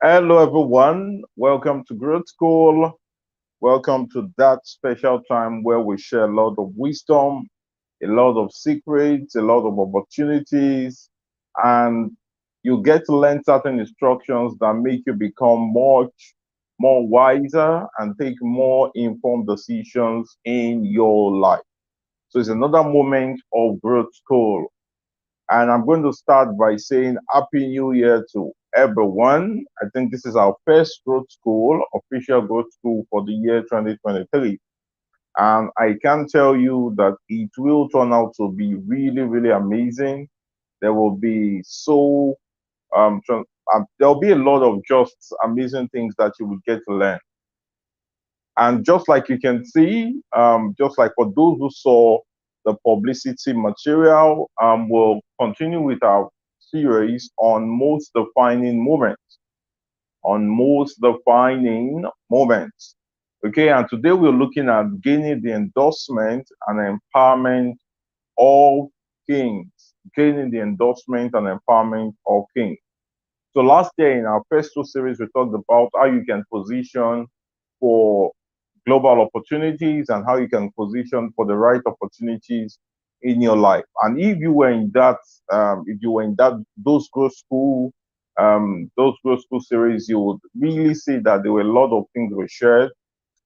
Hello, everyone. Welcome to Growth School. Welcome to that special time where we share a lot of wisdom, a lot of secrets, a lot of opportunities, and you get to learn certain instructions that make you become much more wiser and take more informed decisions in your life. So it's another moment of Growth School. And I'm going to start by saying Happy New Year to everyone. I think this is our first growth school, official growth school for the year 2023. And I can tell you that it will turn out to be really, really amazing. There will be there'll be a lot of just amazing things that you will get to learn. And just like you can see, just like for those who saw the publicity material, we'll continue with our series on most defining moments. On most defining moments. Okay, and today we're looking at gaining the endorsement and empowerment of kings. Gaining the endorsement and empowerment of kings. So last year in our first two series, we talked about how you can position for global opportunities and how you can position for the right opportunities in your life. And if you were in that, if you were in that those growth school series, you would really see that there were a lot of things we shared,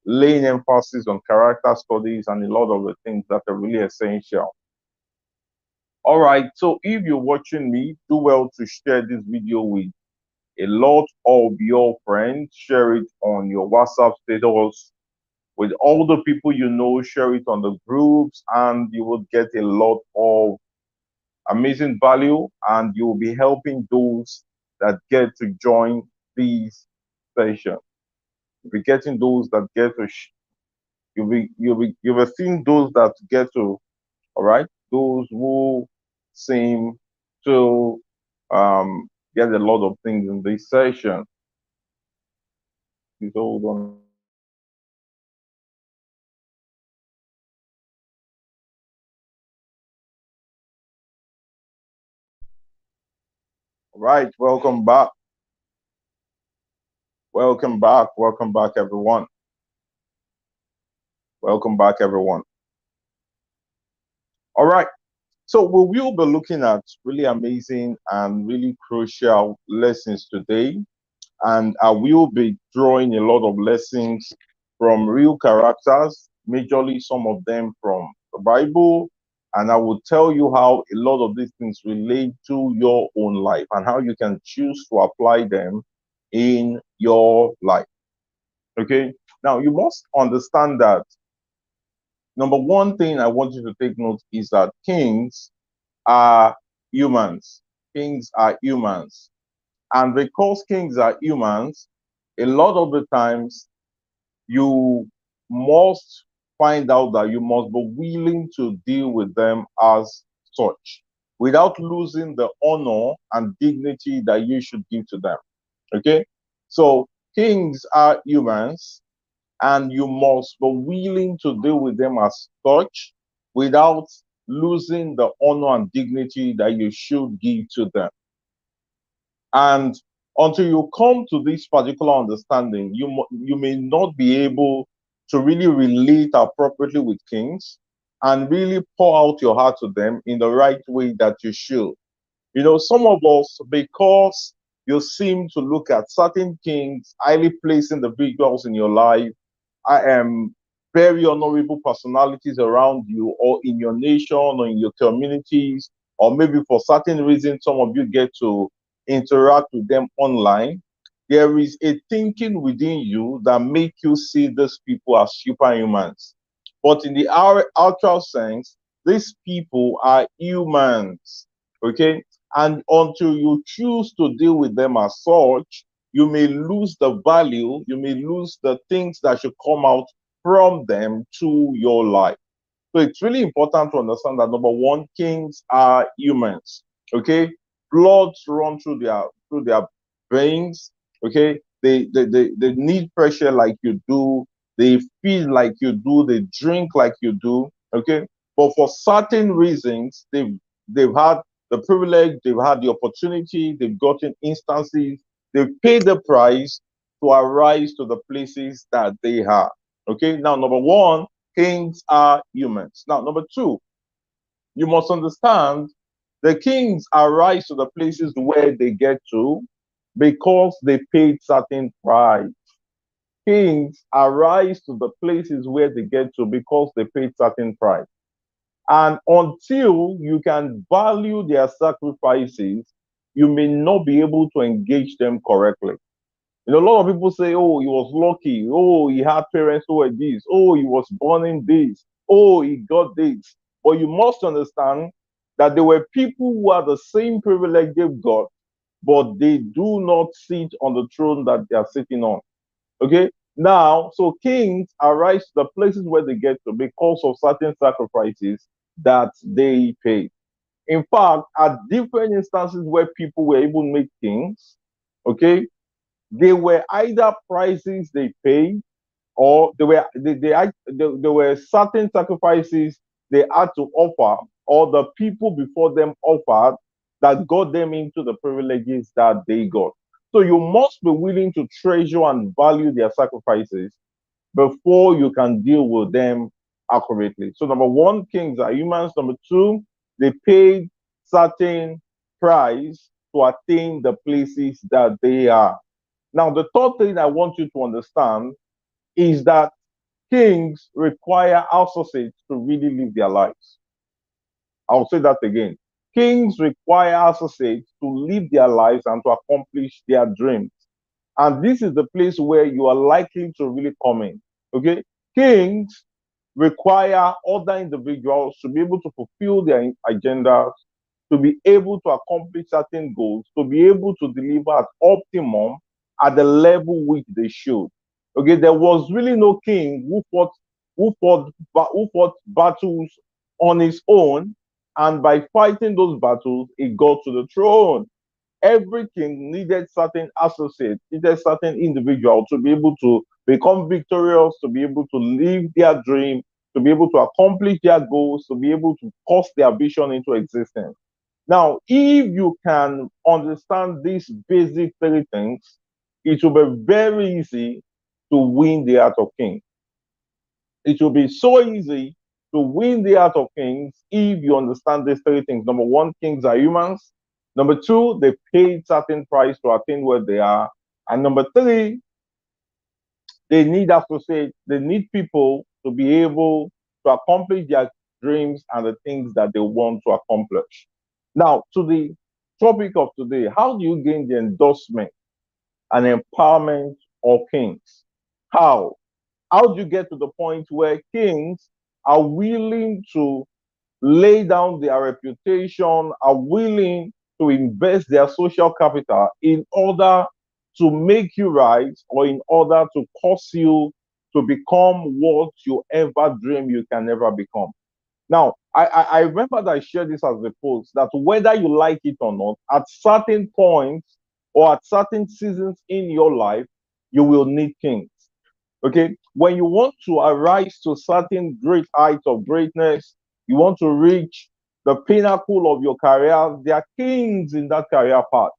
laying emphasis on character studies and a lot of the things that are really essential. All right, so if you're watching me, do well to share this video with a lot of your friends. Share it on your WhatsApp status with all the people you know. Share it on the groups, and you will get a lot of amazing value, and you will be helping those that get to join these sessions. You'll be getting those that get to, you'll be seeing those that get to, all right, those who seem to get a lot of things in this session. Please hold on. All right, welcome back. Welcome back. Welcome back, everyone. Welcome back, everyone. All right. So we will be looking at really amazing and really crucial lessons today. And I will be drawing a lot of lessons from real characters, majorly some of them from the Bible. And I will tell you how a lot of these things relate to your own life and how you can choose to apply them in your life. Okay. Now, you must understand that number one thing I want you to take note is that kings are humans. Kings are humans. And because kings are humans, a lot of the times you must find out that you must be willing to deal with them as such without losing the honor and dignity that you should give to them. Okay? So kings are humans, and you must be willing to deal with them as such without losing the honor and dignity that you should give to them. And until you come to this particular understanding, you may not be able to really relate appropriately with kings and really pour out your heart to them in the right way that you should. You know, some of us, because you seem to look at certain kings, highly placed individuals in your life, I am very honorable personalities around you or in your nation or in your communities, or maybe for certain reasons, some of you get to interact with them online. There is a thinking within you that make you see these people as superhumans. But in the actual sense, these people are humans. Okay? And until you choose to deal with them as such, you may lose the value, you may lose the things that should come out from them to your life. So it's really important to understand that number one, kings are humans. Okay, bloods run through their veins. Okay, they need pressure like you do. They feel like you do. They drink like you do. Okay, but for certain reasons, they've had the privilege, they've had the opportunity, they've gotten instances They pay the price to arise to the places that they are. Okay, now number one, kings are humans. Now, number two, you must understand the kings arise to the places where they get to because they paid certain price. Kings arise to the places where they get to because they paid certain price. And until you can value their sacrifices, you may not be able to engage them correctly. You know, a lot of people say, oh, he was lucky. Oh, he had parents who were this. Oh, he was born in this. Oh, he got this. But you must understand that there were people who had the same privilege they've got, but they do not sit on the throne that they are sitting on. Okay? Now, so kings arise to the places where they get to because of certain sacrifices that they paid. In fact, at different instances where people were even made kings, okay, they were either prices they paid or there were certain sacrifices they had to offer or the people before them offered that got them into the privileges that they got. So you must be willing to treasure and value their sacrifices before you can deal with them accurately. So number one, kings are humans. Number two, they paid certain price to attain the places that they are. Now, the third thing I want you to understand is that kings require associates to really live their lives. I'll say that again. Kings require associates to live their lives and to accomplish their dreams. And this is the place where you are likely to really come in. Okay? Kings require other individuals to be able to fulfill their agendas, to be able to accomplish certain goals, to be able to deliver at optimum at the level which they should. Okay, there was really no king who fought battles on his own, and by fighting those battles, he got to the throne. Every king needed certain associates, needed certain individual to be able to become victorious, to be able to live their dream, to be able to accomplish their goals, to be able to cause their vision into existence. Now, if you can understand these basic three things, it will be very easy to win the heart of kings. It will be so easy to win the heart of kings if you understand these three things. Number one, kings are humans. Number two, they paid certain price to attain where they are. And number three, they need associates, they need people to be able to accomplish their dreams and the things that they want to accomplish. Now, to the topic of today, how do you gain the endorsement and empowerment of kings? How? How do you get to the point where kings are willing to lay down their reputation, are willing to invest their social capital in order to make you rise or in order to cause you to become what you ever dream you can never become? Now, I remember that I shared this as a post that whether you like it or not, at certain points or at certain seasons in your life, you will need kings. Okay, when you want to arise to certain great heights of greatness, you want to reach the pinnacle of your career, there are kings in that career path.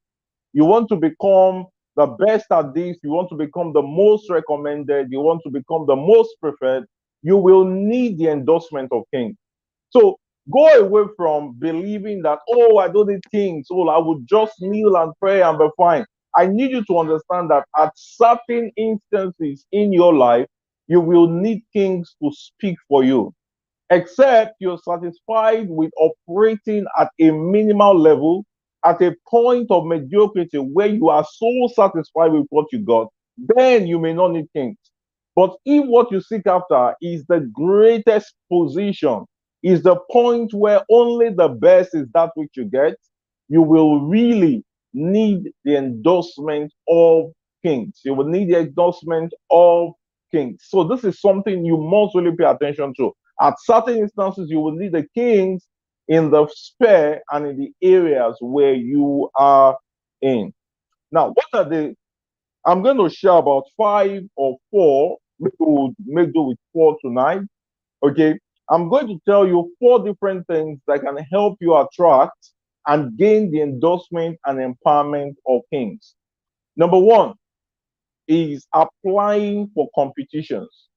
You want to become the best at this, you want to become the most recommended, you want to become the most preferred, you will need the endorsement of kings. So go away from believing that, oh, I don't need kings, oh, I would just kneel and pray and be fine. I need you to understand that at certain instances in your life, you will need kings to speak for you, except you're satisfied with operating at a minimal level, at a point of mediocrity where you are so satisfied with what you got, then you may not need kings. But if what you seek after is the greatest position, is the point where only the best is that which you get, you will really need the endorsement of kings. You will need the endorsement of kings. So this is something you must really pay attention to. At certain instances, you will need the kings in the sphere and in the areas where you are in. Now, what are the I'm going to share about five or four. Maybe we'll make do with four tonight. Okay. I'm going to tell you four different things that can help you attract and gain the endorsement and empowerment of kings. Number one is applying for competitions,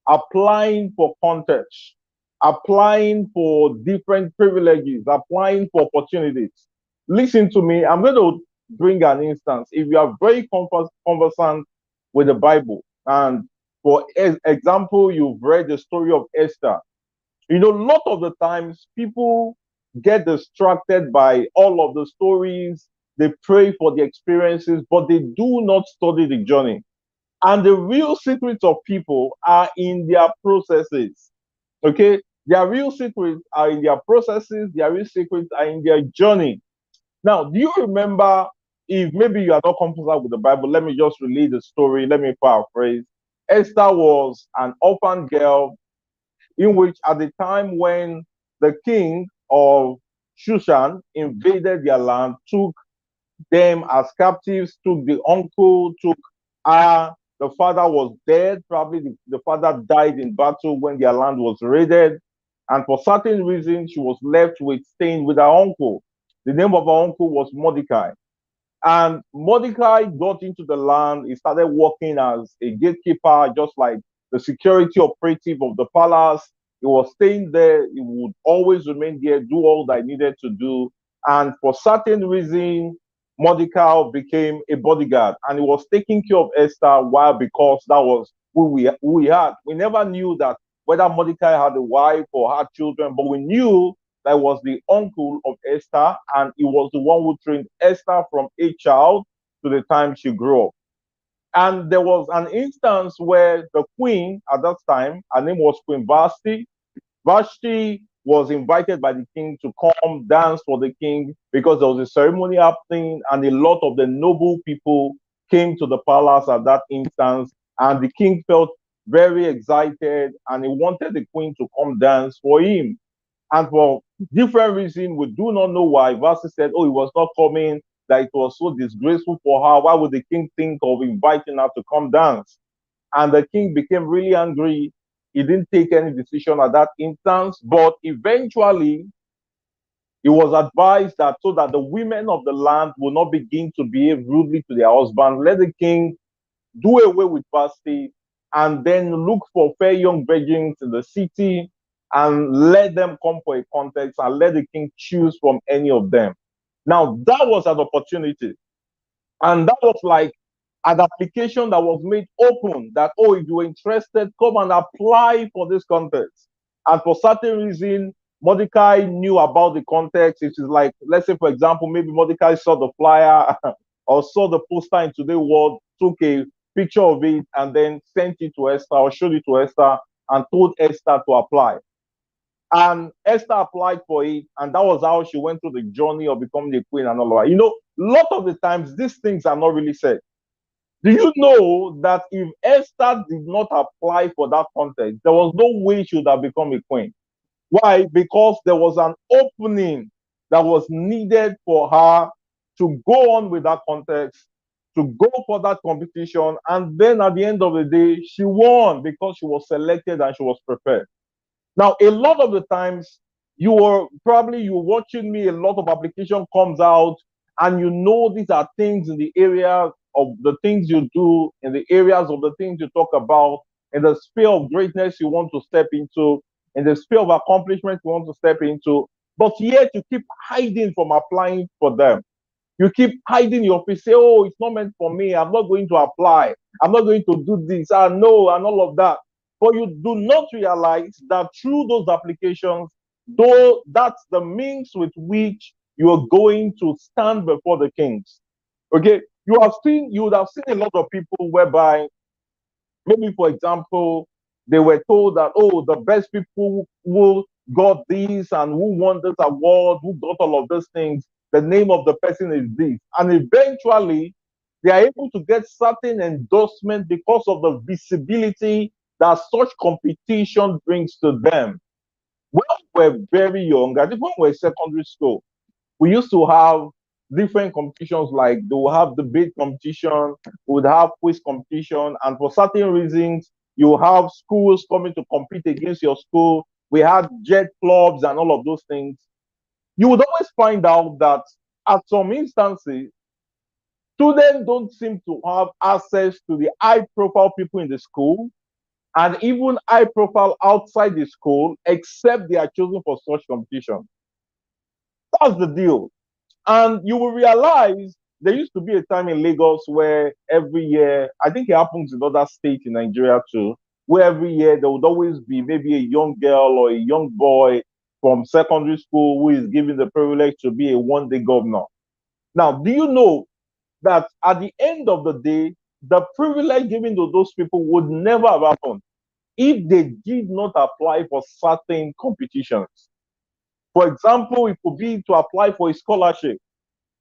applying for contests, applying for different privileges, applying for opportunities. Listen to me. I'm going to bring an instance. If you are very conversant with the Bible, and for example, you've read the story of Esther, a lot of the times people get distracted by all of the stories. They pray for the experiences, but they do not study the journey. And the real secrets of people are in their processes. Okay? Their real secrets are in their processes, their real secrets are in their journey. Now, do you remember, if maybe you are not comfortable with the Bible, let me just relate the story. Let me paraphrase. Esther was an orphan girl in which, at the time when the king of Shushan invaded their land, took them as captives, took the uncle, took her. The father was dead. Probably the father died in battle when their land was raided. And for certain reasons, she was left with staying with her uncle. The name of her uncle was Mordecai. And Mordecai got into the land. He started working as a gatekeeper, just like the security operative of the palace. He was staying there. He would always remain there, do all that he needed to do. And for certain reason, Mordecai became a bodyguard, and he was taking care of Esther. Why? Because that was who we had. We never knew that whether Mordecai had a wife or had children, but we knew that was the uncle of Esther, and he was the one who trained Esther from a child to the time she grew up. And there was an instance where the queen at that time, her name was Queen Vashti. Vashti was invited by the king to come dance for the king because there was a ceremony happening, and a lot of the noble people came to the palace at that instance. And the king felt very excited, and he wanted the queen to come dance for him. And for different reasons, we do not know why. Vashti said, oh, he was not coming, that it was so disgraceful for her. Why would the king think of inviting her to come dance? And the king became really angry. He didn't take any decision at that instance, but eventually he was advised that so that the women of the land will not begin to behave rudely to their husband, let the king do away with Vashti and then look for fair young virgins in the city and let them come for a contest and let the king choose from any of them. Now, that was an opportunity. And that was like an application that was made open that, oh, if you're interested, come and apply for this contest. And for certain reason, Mordecai knew about the context. It is like, let's say, for example, maybe Mordecai saw the flyer or saw the poster in Today World, took a picture of it, and then sent it to Esther or showed it to Esther and told Esther to apply. And Esther applied for it, and that was how she went through the journey of becoming a queen and all of that. A lot of the times these things are not really said. Do you know that if Esther did not apply for that contest, there was no way she would have become a queen? Why? Because there was an opening that was needed for her to go on with that contest, to go for that competition, and then at the end of the day, she won because she was selected and she was prepared. Now, a lot of the times, you're watching me, a lot of application comes out, and these are things in the area of the things you do, in the areas of the things you talk about, in the sphere of greatness you want to step into, in the sphere of accomplishment you want to step into, but yet you keep hiding from applying for them. You keep hiding your face, say, oh, it's not meant for me. I'm not going to apply. I'm not going to do this. I know, and all of that. But you do not realize that through those applications, though that's the means with which you are going to stand before the kings. Okay, you would have seen a lot of people whereby maybe, for example, they were told that, oh, the best people who got this and who won this award, who got all of these things, the name of the person is this. And eventually, they are able to get certain endorsement because of the visibility that such competition brings to them. When we were very young, I think when we were in secondary school, we used to have different competitions, like they will have debate competition, we would have quiz competition, and for certain reasons, you have schools coming to compete against your school. We had jet clubs and all of those things. You would always find out that at some instances, Students don't seem to have access to the high profile people in the school and even high profile outside the school, except they are chosen for such competition. That's the deal. And you will realize there used to be a time in Lagos where every year, I think it happens in other states in Nigeria too, where every year there would always be maybe a young girl or a young boy from secondary school who is given the privilege to be a one-day governor. Now, do you know that at the end of the day, the privilege given to those people would never have happened if they did not apply for certain competitions? For example, it could be to apply for a scholarship.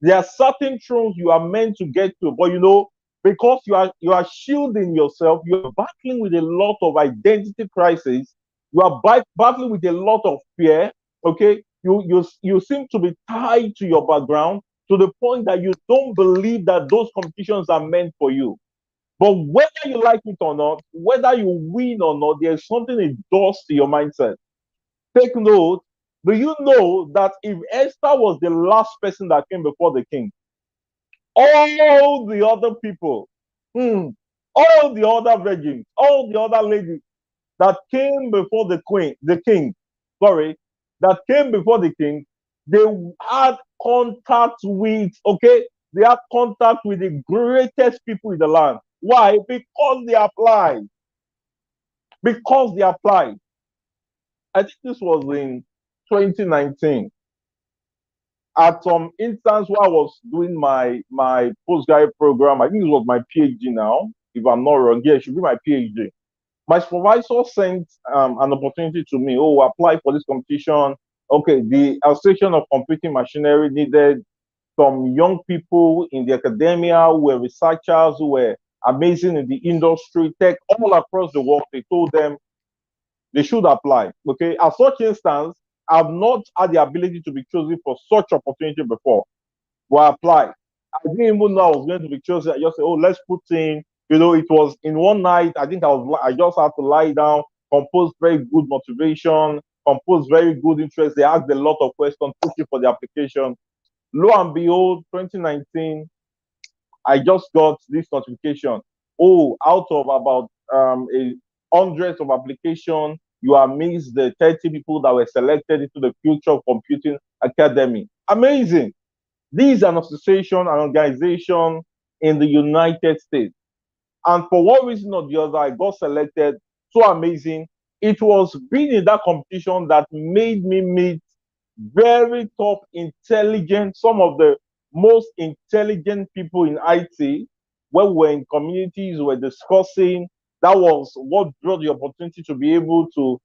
There are certain thrones you are meant to get to, but because you are shielding yourself, you are battling with a lot of identity crisis. You are battling with a lot of fear. Okay, you seem to be tied to your background to the point that you don't believe that those competitions are meant for you. But whether you like it or not, whether you win or not, there's something it does to your mindset. Take note. Do you know that if Esther was the last person that came before the king, all the other people, all the other virgins, all the other ladies that came before the king, sorry, that came before the king, they had contact with, okay, they had contact with the greatest people in the land. Why? Because they applied. Because they applied. I think this was in 2019. At some instance where I was doing my postgraduate program, I think it was my PhD now, if I'm not wrong. Yeah, it should be my PhD. My supervisor sent an opportunity to me. Oh, apply for this competition. Okay, the Association of Computing Machinery needed some young people in the academia who were researchers, who were amazing in the industry, tech, all across the world. They told them they should apply. Okay, at such instance, I've not had the ability to be chosen for such opportunity before. Well, apply. I didn't even know I was going to be chosen. I just said, oh, let's put in. It was in one night. I think I just had to lie down, compose very good motivation, compose very good interest. They asked a lot of questions, put you for the application. Lo and behold, 2019, I just got this notification. Oh, out of about a hundreds of applications, you are amidst the 30 people that were selected into the Future of Computing Academy. Amazing. This is an association, an organization in the United States. And for one reason or the other, I got selected. So amazing. It was being in that competition that made me meet very top, intelligent, some of the most intelligent people in IT. When we were in communities, we were discussing. That was what brought the opportunity to be able to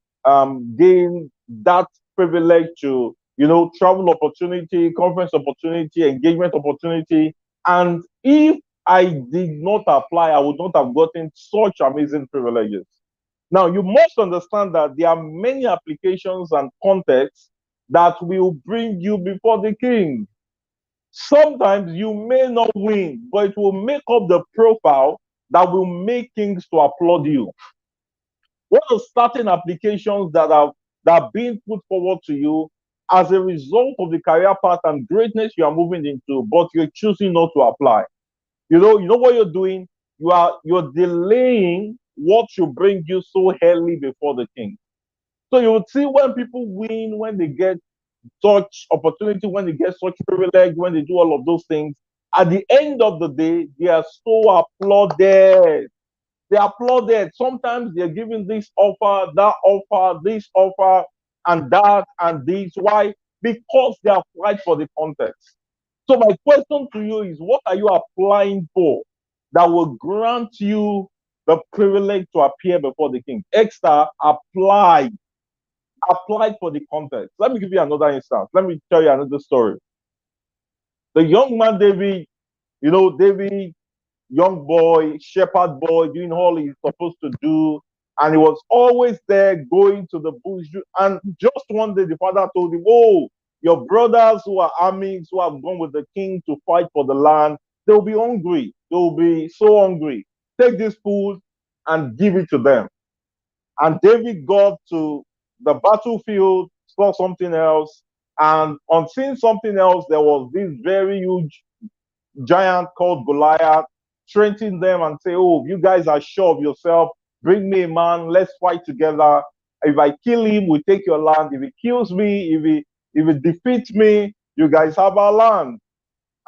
gain that privilege to, travel opportunity, conference opportunity, engagement opportunity. And if I did not apply, I would not have gotten such amazing privileges. Now, you must understand that there are many applications and contexts that will bring you before the king. Sometimes you may not win, but it will make up the profile that will make kings to applaud you. What are certain applications that are being put forward to you as a result of the career path and greatness you are moving into, but you're choosing not to apply? You know what you're doing? You're delaying what should bring you so early before the king. So you would see when people win, when they get such opportunity, when they get such privilege, when they do all of those things, at the end of the day, they are so applauded. They are applauded. Sometimes they're giving this offer, that offer, this offer, and that, and this. Why? Because they applied for the context. So my question to you is, what are you applying for that will grant you the privilege to appear before the king? Extra, applied for the context. Let me give you another instance. Let me tell you another story. The young man David, David, young boy, shepherd boy, doing all he's supposed to do, and he was always there going to the bush. And just one day, the father told him, "Oh, your brothers who are armies who have gone with the king to fight for the land, they'll be hungry. They'll be so hungry. Take this food and give it to them." And David got to the battlefield, saw something else, and on seeing something else, there was this very huge giant called Goliath, strengthen them and say, oh, you guys are sure of yourself. Bring me a man. Let's fight together. If I kill him, we take your land. If he kills me, if he defeats me, you guys have our land.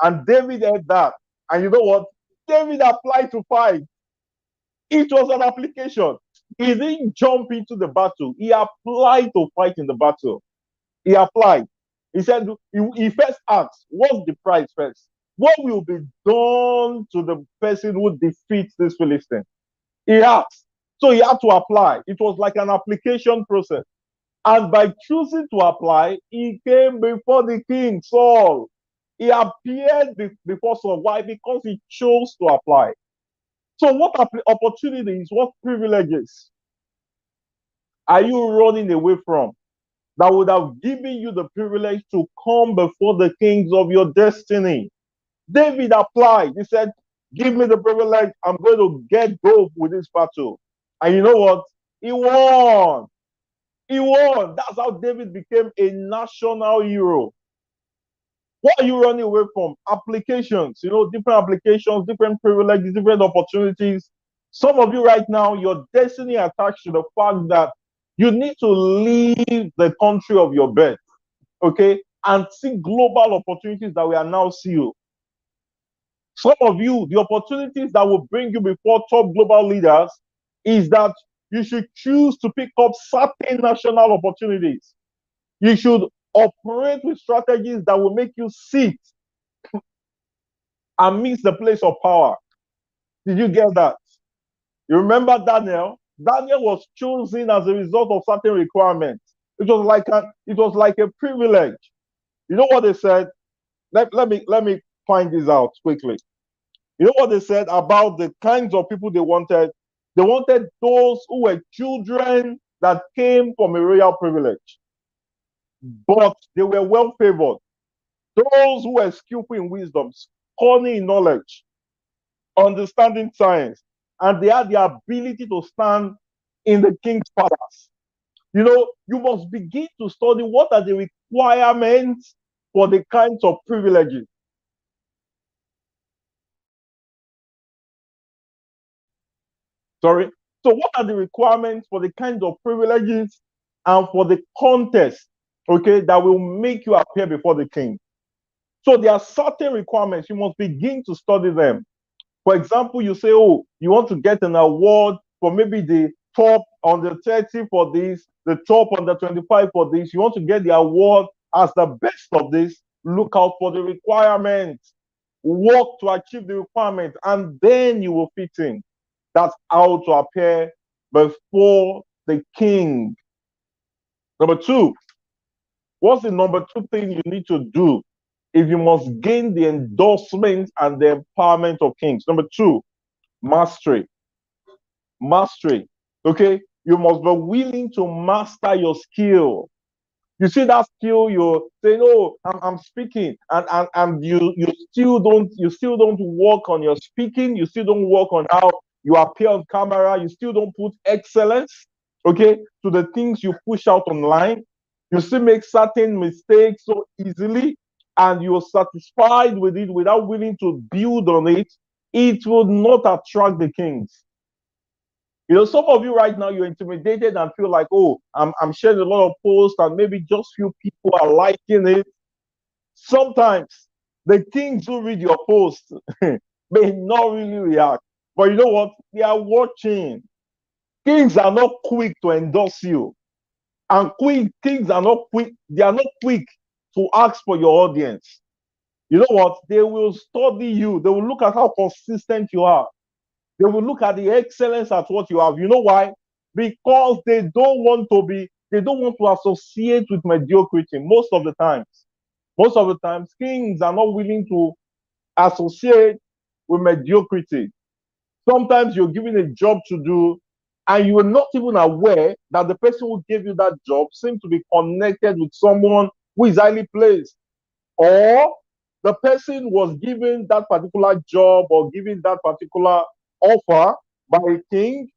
And David had that. And you know what? David applied to fight. It was an application. He didn't jump into the battle. He applied to fight in the battle. He applied. He said, he first asked, what's the price first? What will be done to the person who defeats this Philistine? He asked. So he had to apply. It was like an application process. And by choosing to apply, he came before the king, Saul. He appeared before Saul. Why? Because he chose to apply. So what opportunities, what privileges are you running away from that would have given you the privilege to come before the kings of your destiny? David applied. He said, give me the privilege. I'm going to get go with this battle. And you know what? He won. He won. That's how David became a national hero. What are you running away from? Applications, different applications, different privileges, different opportunities. Some of you right now, your destiny attached to the fact that you need to leave the country of your birth, okay, and see global opportunities that we are now seeing. Some of you, the opportunities that will bring you before top global leaders is that you should choose to pick up certain national opportunities. You should operate with strategies that will make you sit and miss the place of power. Did you get that? You remember Daniel? Daniel was chosen as a result of certain requirements. It was like a privilege. You know what they said? Let me find this out quickly. You know what they said about the kinds of people they wanted? They wanted those who were children that came from a royal privilege, but they were well favored. Those who were skillful in wisdom, cunning in knowledge, understanding science, and they had the ability to stand in the king's palace. You must begin to study what are the requirements for the kinds of privileges. Sorry. So, what are the requirements for the kinds of privileges and for the contest, okay, that will make you appear before the king? So, there are certain requirements. You must begin to study them. For example, you say, oh, you want to get an award for maybe the top under 30 for this, the top under 25 for this. You want to get the award as the best of this. Look out for the requirements. Work to achieve the requirements, and then you will fit in. That's how to appear before the king. Number two, what's the number two thing you need to do if you must gain the endorsement and the empowerment of kings? Number two, mastery. Mastery. Okay? You must be willing to master your skill. You see that skill, you're saying, oh, I'm speaking, and you still don't work on your speaking, you still don't work on how you appear on camera, you still don't put excellence, okay, to the things you push out online. You still make certain mistakes so easily, and you're satisfied with it without willing to build on it. It will not attract the kings. Some of you right now, you're intimidated and feel like, oh, I'm sharing a lot of posts and maybe just few people are liking it. Sometimes the kings who read your posts may not really react. But you know what? They are watching. Kings are not quick to endorse you. And kings are not quick. They are not quick to ask for your audience. You know what? They will study you. They will look at how consistent you are. They will look at the excellence at what you have. You know why? Because they don't want to associate with mediocrity most of the times. Most of the times, kings are not willing to associate with mediocrity. Sometimes you're given a job to do, and you are not even aware that the person who gave you that job seems to be connected with someone who is highly placed. Or the person was given that particular job or given that particular offer by a king,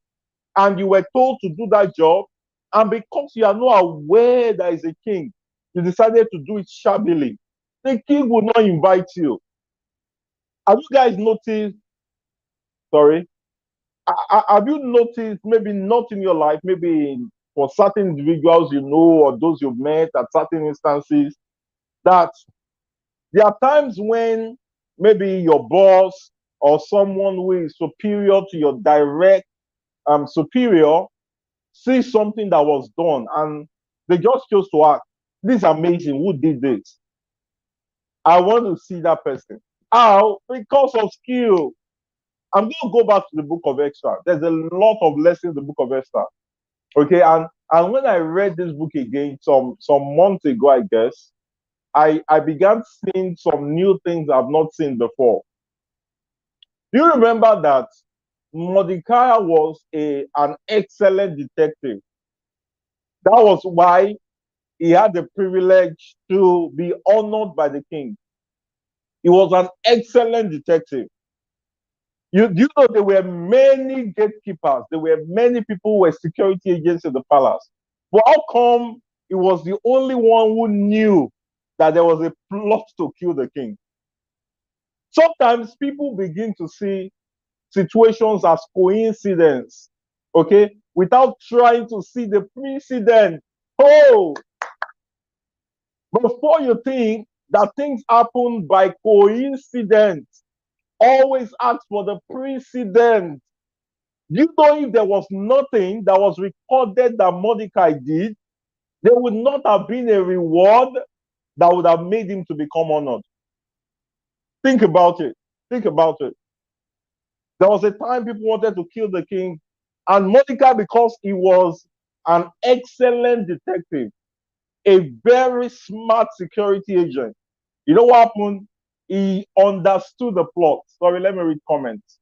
and you were told to do that job, and because you are not aware there is a king, you decided to do it shabbily. The king will not invite you. Have you guys noticed? Sorry, have you noticed? Maybe not in your life, maybe for certain individuals you know or those you've met at certain instances, that there are times when maybe your boss or someone who is superior to your direct superior sees something that was done and they just chose to ask, "This is amazing. Who did this? I want to see that person." How? Because of skill. I'm going to go back to the book of Esther. There's a lot of lessons in the book of Esther. Okay, and when I read this book again some months ago, I guess, I began seeing some new things I've not seen before. Do you remember that Mordecai was an excellent detective? That was why he had the privilege to be honored by the king. He was an excellent detective. You know there were many gatekeepers, there were many people who were security agents in the palace. But how come he was the only one who knew that there was a plot to kill the king? Sometimes people begin to see situations as coincidence, okay, without trying to see the precedent. Oh, before you think that things happen by coincidence, always ask for the precedent. You know, if there was nothing that was recorded that Mordecai did, there would not have been a reward that would have made him to become honored. Think about it. Think about it. There was a time people wanted to kill the king, and Mordecai, because he was an excellent detective, a very smart security agent, you know what happened? He understood the plot. Sorry, let me read comments.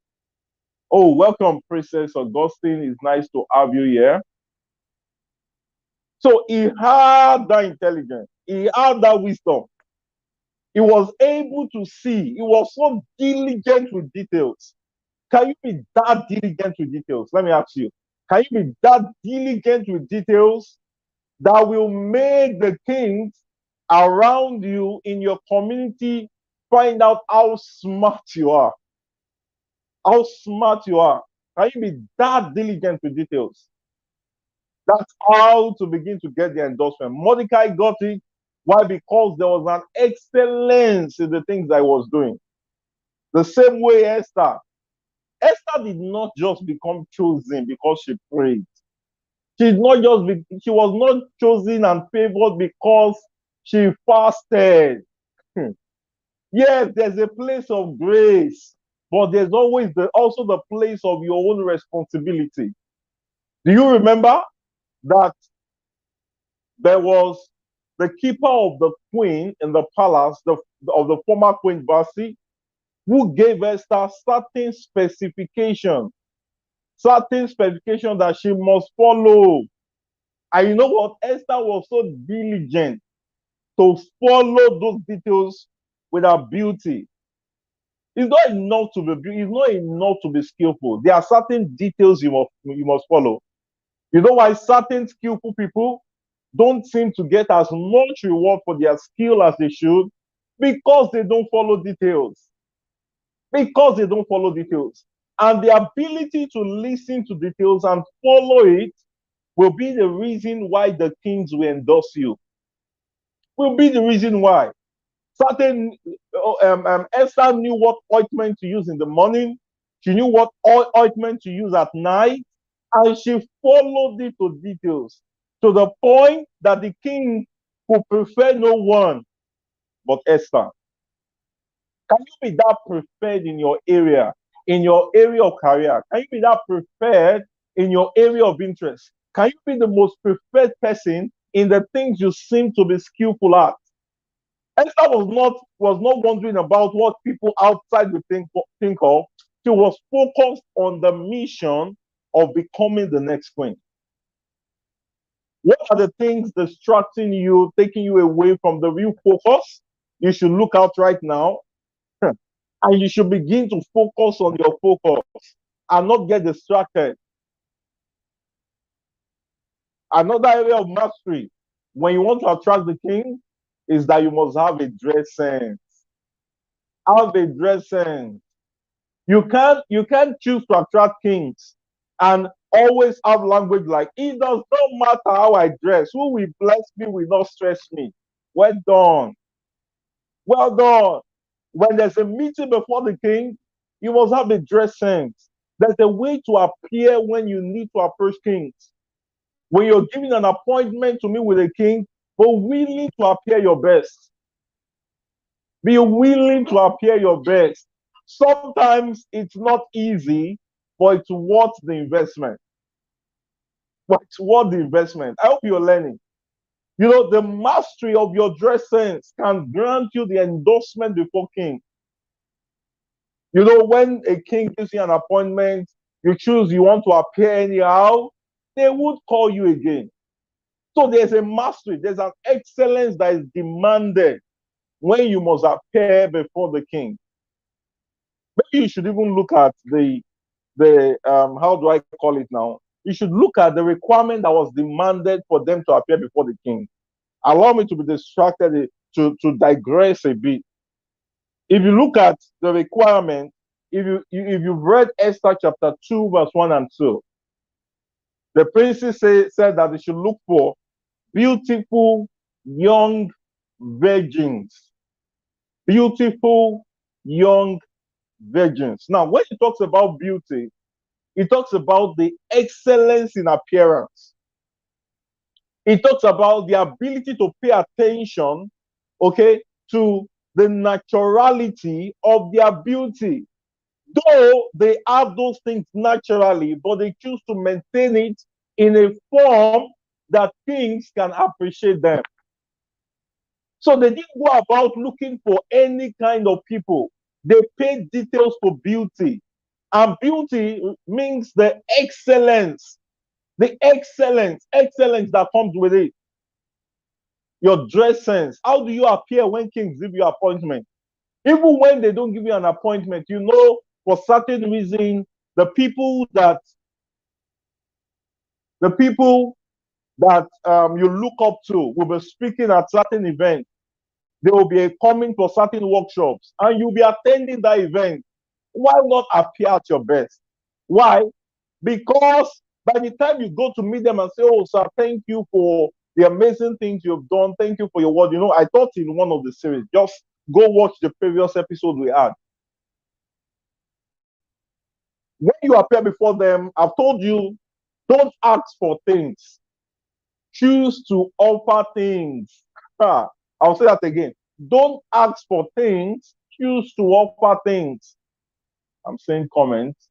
Oh, welcome, Princess Augustine. It's nice to have you here. So he had that intelligence, he had that wisdom. He was able to see, he was so diligent with details. Can you be that diligent with details? Let me ask you. Can you be that diligent with details that will make the kings around you in your community find out how smart you are? How smart you are. Can you be that diligent with details? That's how to begin to get the endorsement. Mordecai got it. Why? Because there was an excellence in the things I was doing. The same way Esther. Esther did not just become chosen because she prayed. She was not chosen and favored because she fasted. Yes, there's a place of grace, but there's always also the place of your own responsibility. Do you remember that there was the keeper of the queen in the palace, of the former queen Basi, who gave Esther certain specification that she must follow. And you know what? Esther was so diligent to follow those details with her beauty. It's not enough to be it's not enough to be skillful. There are certain details you must follow. You know why certain skillful people don't seem to get as much reward for their skill as they should? Because they don't follow details. Because they don't follow details. And the ability to listen to details and follow it will be the reason why the kings will endorse you. Will be the reason why. Certain Esther knew what ointment to use in the morning. She knew what ointment to use at night, and she followed it to details to the point that the king could prefer no one but Esther. Can you be that preferred in your area of career? Can you be that preferred in your area of interest? Can you be the most preferred person in the things you seem to be skillful at? Esther was not wondering about what people outside would think of. She was focused on the mission of becoming the next queen. What are the things distracting you, taking you away from the real focus? You should look out right now, and you should begin to focus on your focus and not get distracted. Another area of mastery when you want to attract the king is that you must have a dress sense. Have a dress sense. You can't choose to attract kings and always have language like it does not matter how I dress. Who will bless me will not stress me. Well done. Well done. When there's a meeting before the king, you must have a dress sense. There's a way to appear when you need to approach kings. When you're giving an appointment to meet with a king, but willing to appear your best. Be willing to appear your best. Sometimes it's not easy, but it's worth the investment. But it's worth the investment. I hope you're learning. You know, the mastery of your dress sense can grant you the endorsement before king. You know, when a king gives you an appointment, you choose you want to appear anyhow, they would call you again. So there's a mastery, there's an excellence that is demanded when you must appear before the king. Maybe you should even look at the how do I call it now? You should look at the requirement that was demanded for them to appear before the king. Allow me to be distracted to digress a bit. If you look at the requirement, if you've read Esther chapter 2, verse 1 and 2, the princess said that they should look for beautiful young virgins. Beautiful young virgins. Now, when he talks about beauty, he talks about the excellence in appearance. He talks about the ability to pay attention, okay, to the naturality of their beauty. Though they have those things naturally, but they choose to maintain it in a form that kings can appreciate them. So they didn't go about looking for any kind of people. They paid details for beauty. And beauty means the excellence that comes with it. Your dress sense. How do you appear when kings give you appointment? Even when they don't give you an appointment, you know, for certain reason, the people that you look up to will be speaking at certain events. They will be coming for certain workshops, and you'll be attending that event. Why not appear at your best? Why? Because by the time you go to meet them and say, "Oh, sir, thank you for the amazing things you've done. Thank you for your word." You know, I thought in one of the series, just go watch the previous episode we had. When you appear before them, I've told you, don't ask for things. Choose to offer things. I'll say that again. Don't ask for things. Choose to offer things. I'm saying comments.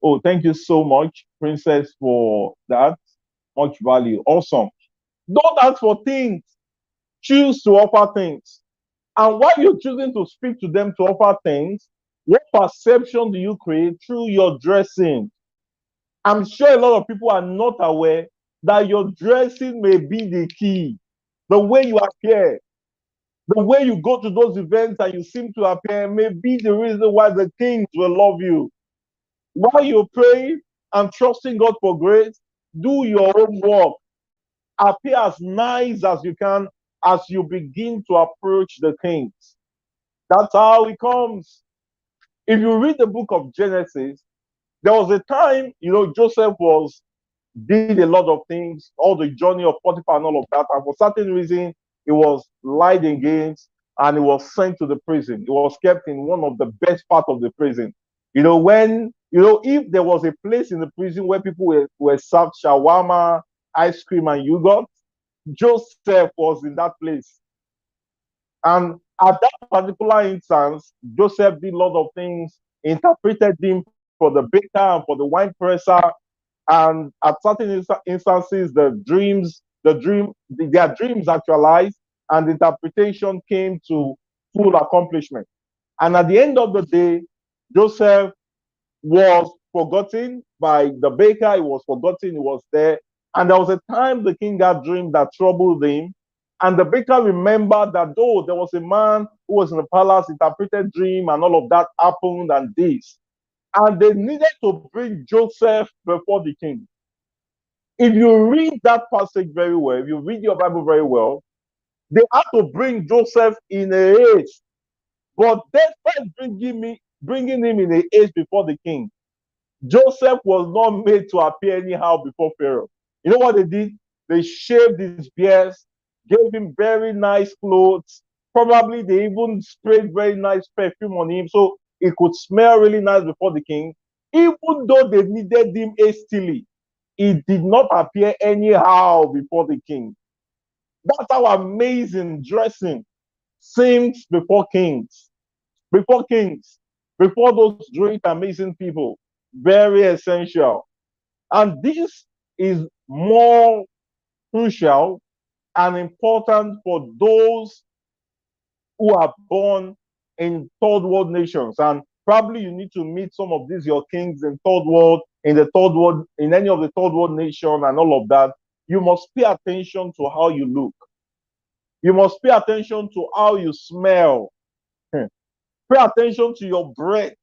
Oh, thank you so much, Princess, for that. Much value. Awesome. Don't ask for things. Choose to offer things. And while you're choosing to speak to them to offer things, what perception do you create through your dressing? I'm sure a lot of people are not aware that your dressing may be the key. The way you appear, the way you go to those events and you seem to appear may be the reason why the kings will love you. While you pray and trusting God for grace, do your own work. Appear as nice as you can as you begin to approach the kings. That's how it comes. If you read the book of Genesis, there was a time, you know, Joseph did a lot of things, all the journey of Potiphar and all of that. And for certain reason, he was lied against and he was sent to the prison. He was kept in one of the best part of the prison. You know, if there was a place in the prison where people were served shawarma, ice cream, and yogurt, Joseph was in that place. And at that particular instance, Joseph did a lot of things, interpreted him for the baker and for the wine presser. And at certain instances, their dreams actualized, and the interpretation came to full accomplishment. And at the end of the day, Joseph was forgotten by the baker. He was forgotten. He was there. And there was a time the king had a dream that troubled him. And the baker remembered that though there was a man who was in the palace, interpreted dream, and all of that happened and this. And they needed to bring Joseph before the king. If you read that passage very well, if you read your Bible very well, they had to bring Joseph in a haste. But despite bringing him in a age before the king, Joseph was not made to appear anyhow before Pharaoh. You know what they did? They shaved his beard, gave him very nice clothes. Probably they even sprayed very nice perfume on him so it could smell really nice before the king. Even though they needed him hastily, he did not appear anyhow before the king. That's how amazing dressing seems before kings. Before kings, before those great, amazing people. Very essential. And this is more crucial and important for those who are born in third world nations. And probably you need to meet some of these your kings in third world, in the third world, in any of the third world nation and all of that. You must pay attention to how you look. You must pay attention to how you smell. Pay attention to your breath.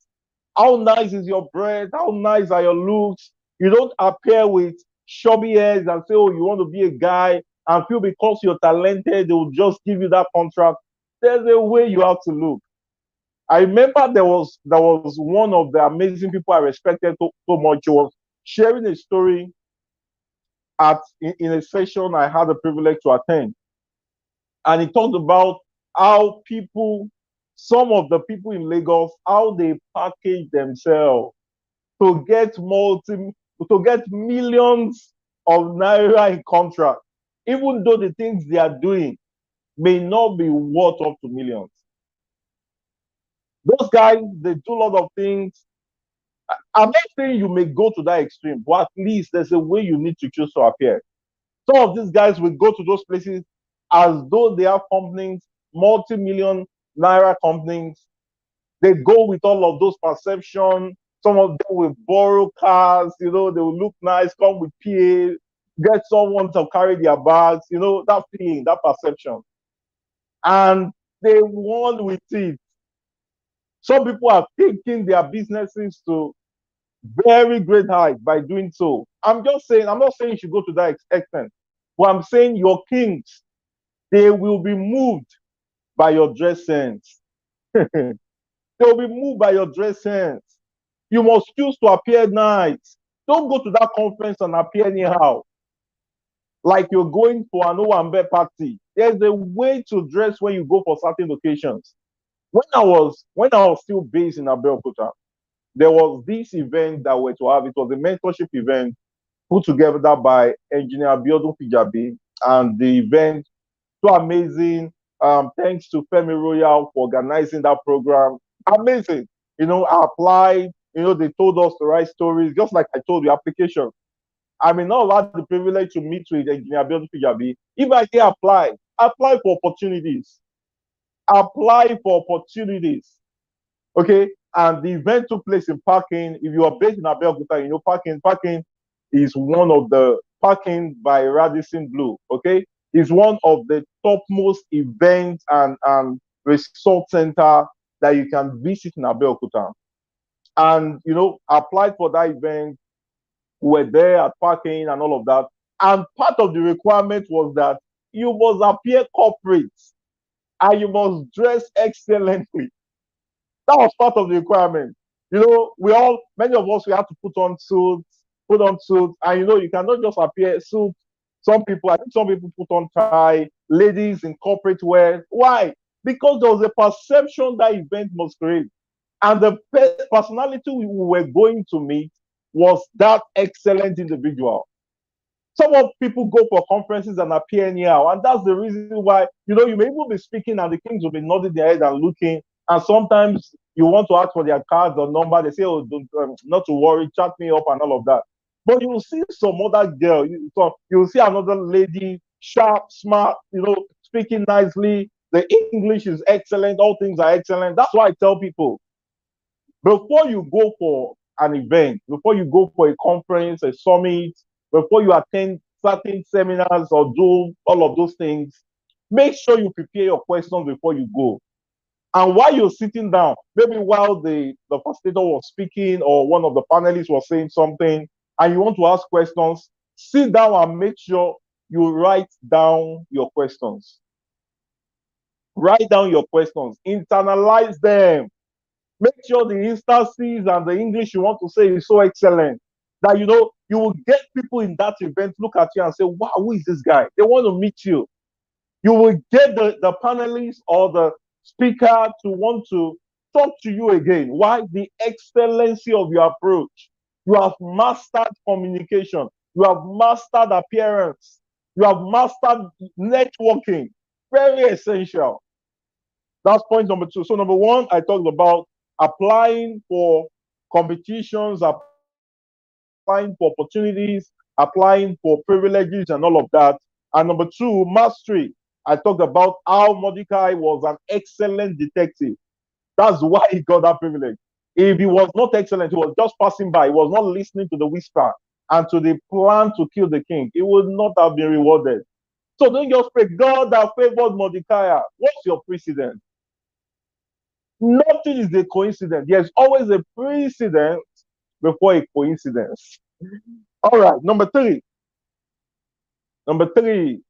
How nice is your breath? How nice are your looks? You don't appear with chubby hairs and say, oh, you want to be a guy and feel because you're talented, they will just give you that contract. There's a way you have to look. I remember there was one of the amazing people I respected so much. He was sharing a story in a session I had the privilege to attend. And he talked about how some of the people in Lagos, how they package themselves to get millions of naira in contract, even though the things they are doing may not be worth up to millions. Those guys, they do a lot of things. I'm not saying you may go to that extreme, but at least there's a way you need to choose to appear. Some of these guys will go to those places as though they have companies, multi-million naira companies. They go with all of those perceptions. Some of them will borrow cars, they will look nice, come with PA, get someone to carry their bags, that feeling, that perception. And they won with it. Some people are taking their businesses to very great height by doing so. I'm not saying you should go to that extent, but I'm saying your kings, they will be moved by your dress sense. They will be moved by your dress sense. You must choose to appear nice. Don't go to that conference and appear anyhow, like you're going for an Owambe party. There's a way to dress when you go for certain occasions. When I was still based in Abeokuta, there was this event that we're to have. It was a mentorship event put together by engineer Abiodun Mustapha, and the event so amazing. Thanks to Femi Royal for organizing that program. Amazing. I applied. They told us to write stories, just like I told you, application. I may not have had the privilege to meet with engineer Abiodun Mustapha. If I can apply for opportunities. Apply for opportunities. Okay, and the event took place in parking. If you are based in Abeokuta, parking is one of the parking by Radisson Blue. Okay, is one of the topmost events and resort center that you can visit in Abeokuta. And applied for that event. We're there at parking and all of that. And part of the requirement was that you must appear corporate and you must dress excellently. That was part of the requirement. Many of us, we have to put on suits, and you cannot just appear suit. I think some people put on tie, ladies in corporate wear. Why? Because there was a perception that event must create. And the personality we were going to meet was that excellent individual. Some of people go for conferences and appear anyhow, and that's the reason why you may even be speaking and the kings will be nodding their head and looking, and sometimes you want to ask for their cards or number, they say, oh, not to worry, chat me up and all of that. But you'll see some other girl, you'll see another lady, sharp, smart, speaking nicely, the English is excellent, all things are excellent. That's why I tell people, before you go for an event, before you go for a conference, a summit, before you attend certain seminars or do all of those things, make sure you prepare your questions before you go. And while you're sitting down, maybe while the facilitator was speaking or one of the panelists was saying something, and you want to ask questions, sit down and make sure you write down your questions. Write down your questions, internalize them. Make sure the instances and the English you want to say is so excellent that you will get people in that event look at you and say, wow, who is this guy? They want to meet you. You will get the panelists or the speaker to want to talk to you again. Why? The excellency of your approach. You have mastered communication. You have mastered appearance. You have mastered networking. Very essential. That's point number two. So number one, I talked about applying for competitions, applying for opportunities, applying for privileges and all of that. And number two, mastery. I talked about how Mordecai was an excellent detective. That's why he got that privilege. If he was not excellent, he was just passing by. He was not listening to the whisper and to the plan to kill the king. He would not have been rewarded. So don't just pray, God that favored Mordecai. What's your precedent? Nothing is a coincidence. There's always a precedent before a coincidence. All right, number three. Thirdly,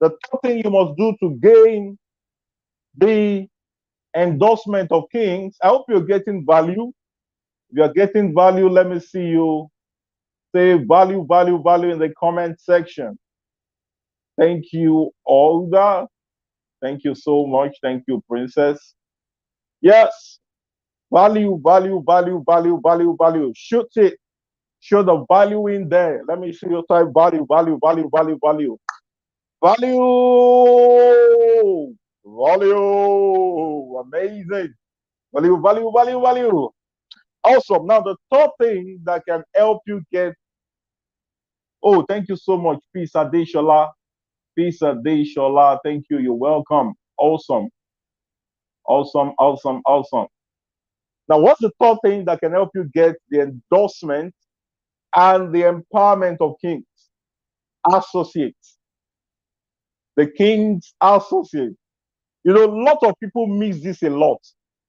the third thing you must do to gain the endorsement of kings. I hope you're getting value. If you're getting value, let me see you say value, value, value in the comment section. Thank you, Olga. Thank you so much. Thank you, Princess. Yes. Value, value, value, value, value, value. Shoot it. Show the value in there. Let me see you type value, value, value, value, value. Value. Value. Amazing. Value, value, value, value. Awesome. Now, the third thing that can help you get. Oh, thank you so much, Peace Adeshola. Peace Adeshola. Thank you. You're welcome. Awesome. Awesome, awesome, awesome. Now, what's the third thing that can help you get the endorsement and the empowerment of kings? Associates. The king's associates. A lot of people miss this a lot,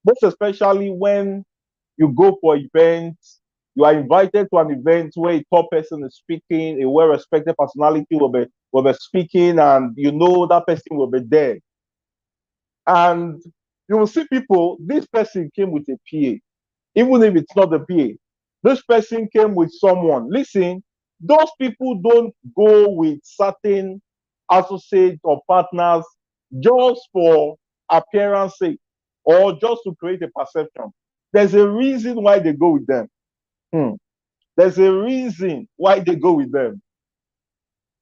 most especially when you go for events. You are invited to an event where a top person is speaking, a well-respected personality will be speaking, and that person will be there. And you will see people, this person came with a PA, even if it's not the PA. This person came with someone. Listen, those people don't go with certain associates or partners just for appearance sake or just to create a perception. There's a reason why they go with them. There's a reason why they go with them.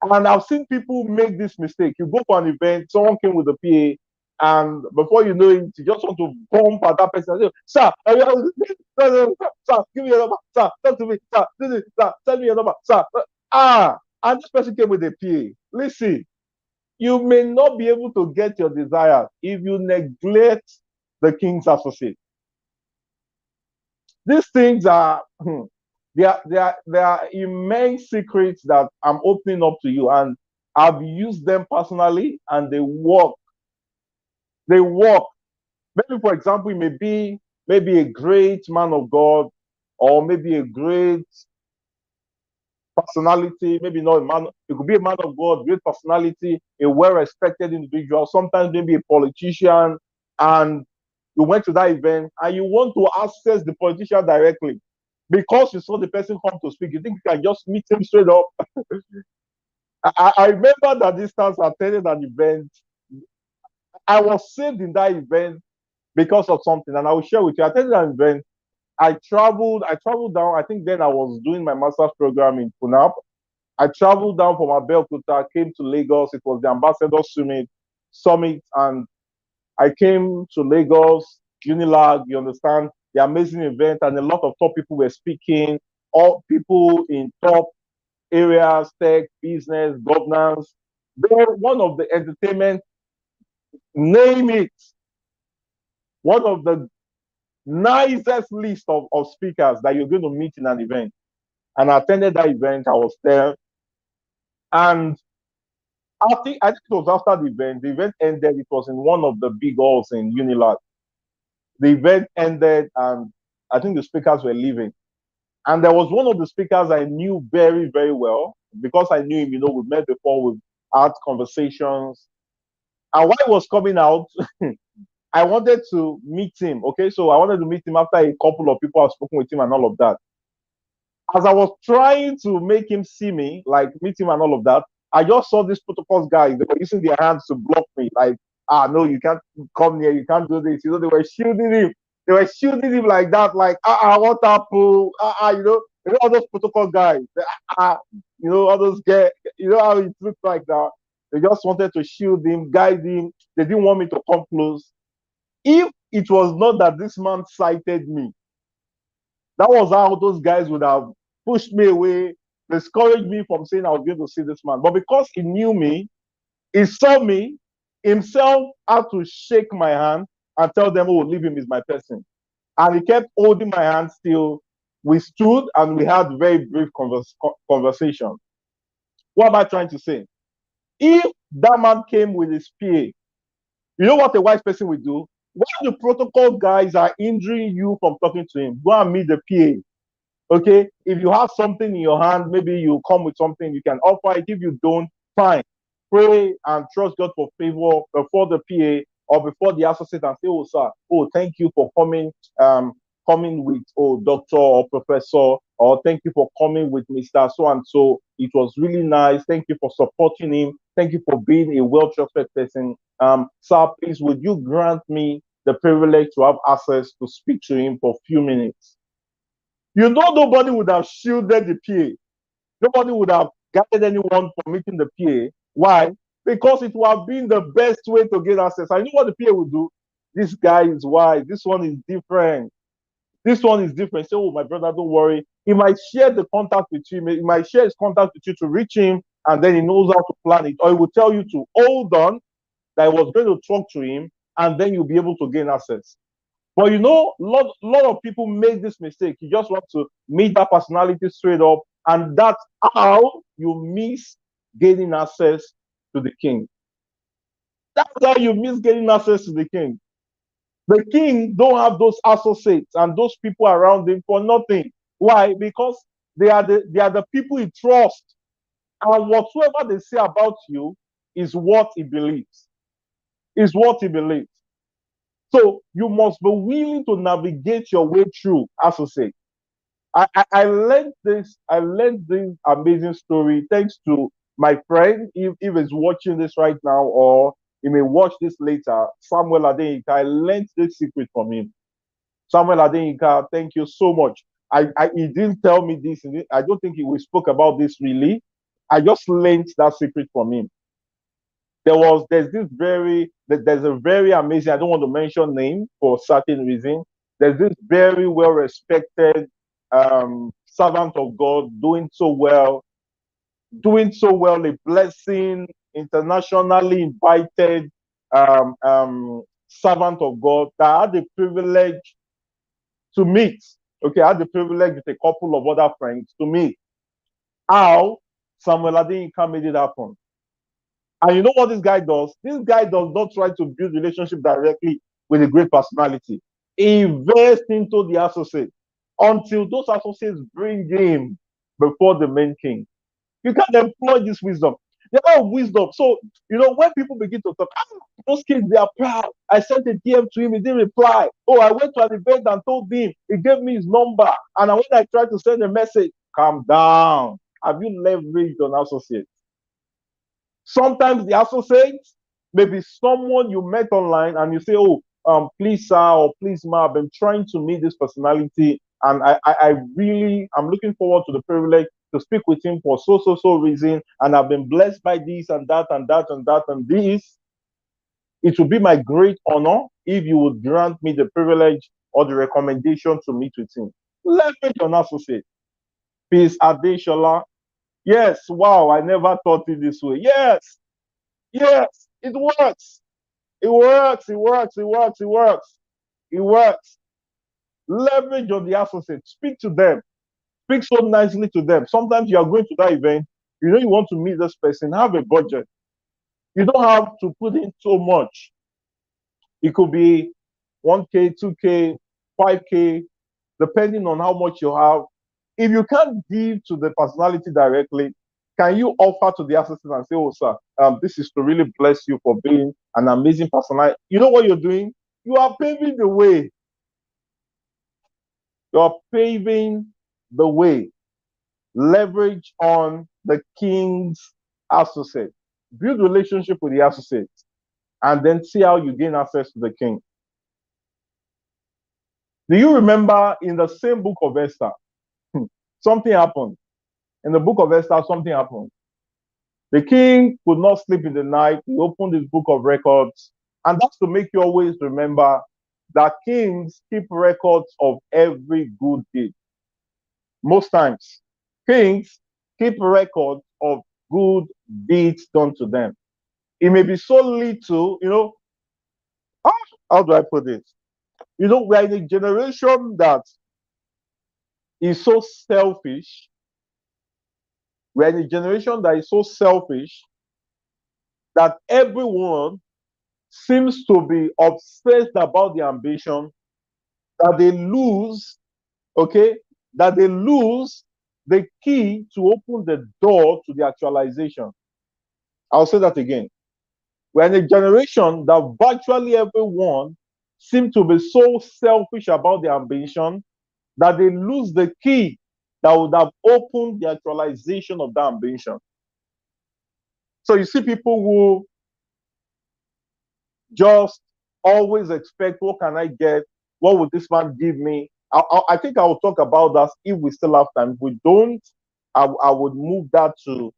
And I've seen people make this mistake. You go for an event, someone came with a PA, and before you know it, you just want to bump at that person and say, sir, sir, give me your number, sir, talk to me, sir, sir, send me your number, sir. And this person came with a PA. Listen, you may not be able to get your desire if you neglect the king's associate. These things are there are immense secrets that I'm opening up to you, and I've used them personally, and they work. They work. Maybe, for example, it may be maybe a great man of God, or maybe a great personality, maybe not a man, it could be a man of God, great personality, a well-respected individual, sometimes maybe a politician, and you went to that event and you want to access the politician directly because you saw the person come to speak. You think you can just meet him straight up. I remember that this time I attended an event. I was saved in that event because of something, and I will share with you. I attended an event. I traveled down. I think then I was doing my master's program in Funab. I traveled down from Abeokuta, came to Lagos. It was the Ambassador Summit, and I came to Lagos, Unilag, you understand, the amazing event, and a lot of top people were speaking, all people in top areas, tech, business, governance. They're one of the entertainment, name it, one of the nicest list of speakers that you're going to meet in an event. And I attended that event. I was there. And I think it was after the event. The event ended. It was in one of the big halls in Unilag. The event ended, and I think the speakers were leaving. And there was one of the speakers I knew very, very well because I knew him. We've met before, we've had conversations. And while he was coming out, I wanted to meet him. Okay, so I wanted to meet him after a couple of people have spoken with him and all of that. As I was trying to make him see me, like meet him and all of that, I just saw these protocols guys. They were using their hands to block me. Like, no, you can't come near. You can't do this. You know, they were shielding him. They were shielding him like that. Like, what happened? You know all those protocol guys. You know all those guys. You know how it looks like that. They just wanted to shield him, guide him. They didn't want me to come close. If it was not that this man cited me, that was how those guys would have pushed me away, discouraged me from saying I was going to see this man. But because he knew me, he saw me, himself had to shake my hand and tell them, oh, leave him, is my person. And he kept holding my hand till we stood and we had very brief conversation. What am I trying to say? If that man came with his PA, you know what a wise person would do? When the protocol guys are injuring you from talking to him, go and meet the PA. Okay, if you have something in your hand, maybe you come with something, you can offer it. If you don't, fine. Pray and trust God for favor before the PA or before the associate and say, oh, sir, oh, thank you for coming with, oh, doctor or professor, or thank you for coming with Mr. So and so. It was really nice. Thank you for supporting him. Thank you for being a well-trusted person. Sir, please, would you grant me the privilege to have access to speak to him for a few minutes? You know, nobody would have shielded the PA. Nobody would have guided anyone from meeting the PA. Why? Because it would have been the best way to get access. I know what the PA would do. This guy is wise. This one is different. This one is different. Say, oh, my brother, don't worry. He might share the contact with you. He might share his contact with you to reach him, and then he knows how to plan it. Or he will tell you to hold on, that I was going to talk to him, and then you'll be able to gain access. But you know, lot of people make this mistake. You just want to meet that personality straight up, and that's how you miss gaining access to the king. That's how you miss gaining access to the king. The king don't have those associates and those people around him for nothing. Why? Because they are the people he trusts, and whatsoever they say about you is what he believes. Is what he believes. So you must be willing to navigate your way through associate. I learned this amazing story thanks to my friend. If he's watching this right now or he may watch this later, Samuel Adeyinka. I learned this secret from him. Samuel Adeyinka, thank you so much. He didn't tell me this. I don't think we spoke about this really. I just learned that secret from him. There's a very amazing, I don't want to mention name for certain reason. There's this very well respected servant of God doing so well, a blessing, internationally invited servant of God that I had the privilege to meet. Okay, I had the privilege with a couple of other friends to meet. How Samuel Adeyinka made it happen. And you know what this guy does? This guy does not try to build relationship directly with a great personality. He invests into the associate until those associates bring him before the main king. You can employ this wisdom. They have wisdom. So, you know, when people begin to talk, those kids, they are proud. I sent a DM to him, he didn't reply. Oh, I went to an event and told him, he gave me his number. And when I tried to send a message, calm down. Have you leveraged on associates? Sometimes the associates may be someone you met online and you say, oh, please, sir, or please, ma, I've been trying to meet this personality. And I'm looking forward to the privilege to speak with him for so reason. And I've been blessed by this and that and that and that and this. It would be my great honor if you would grant me the privilege or the recommendation to meet with him. Leverage on associate. Peace, Adeshola. Yes, wow, I never thought it this way. Yes, it works. It works. Leverage on the associate. Speak to them. Speak so nicely to them. Sometimes you are going to that event, you know you want to meet this person, have a budget. You don't have to put in so much. It could be 1K, 2K, 5K, depending on how much you have. If you can't give to the personality directly, Can you offer to the associate and say, oh, sir, this is to really bless you for being an amazing personality? You know what you're doing? You are paving the way. You're paving the way. Leverage on the king's associate. Build relationship with the associate, and then see how you gain access to the king. Do you remember in the same book of Esther, something happened? In the book of Esther, something happened. The king could not sleep in the night. He opened his book of records. And that's to make you always remember that kings keep records of every good deed. Most times, kings keep records of good deeds done to them. It may be so little, how do I put it? We're in a generation that is so selfish. We're in a generation that is so selfish that everyone seems to be obsessed about the ambition that they lose, okay, that they lose the key to open the door to the actualization. I'll say that again. We're in a generation that virtually everyone seems to be so selfish about the ambition that they lose the key that would have opened the actualization of that ambition. So you see people who just always expect, what can I get? What would this man give me? I think I will talk about that if we still have time. If we don't, I would move that to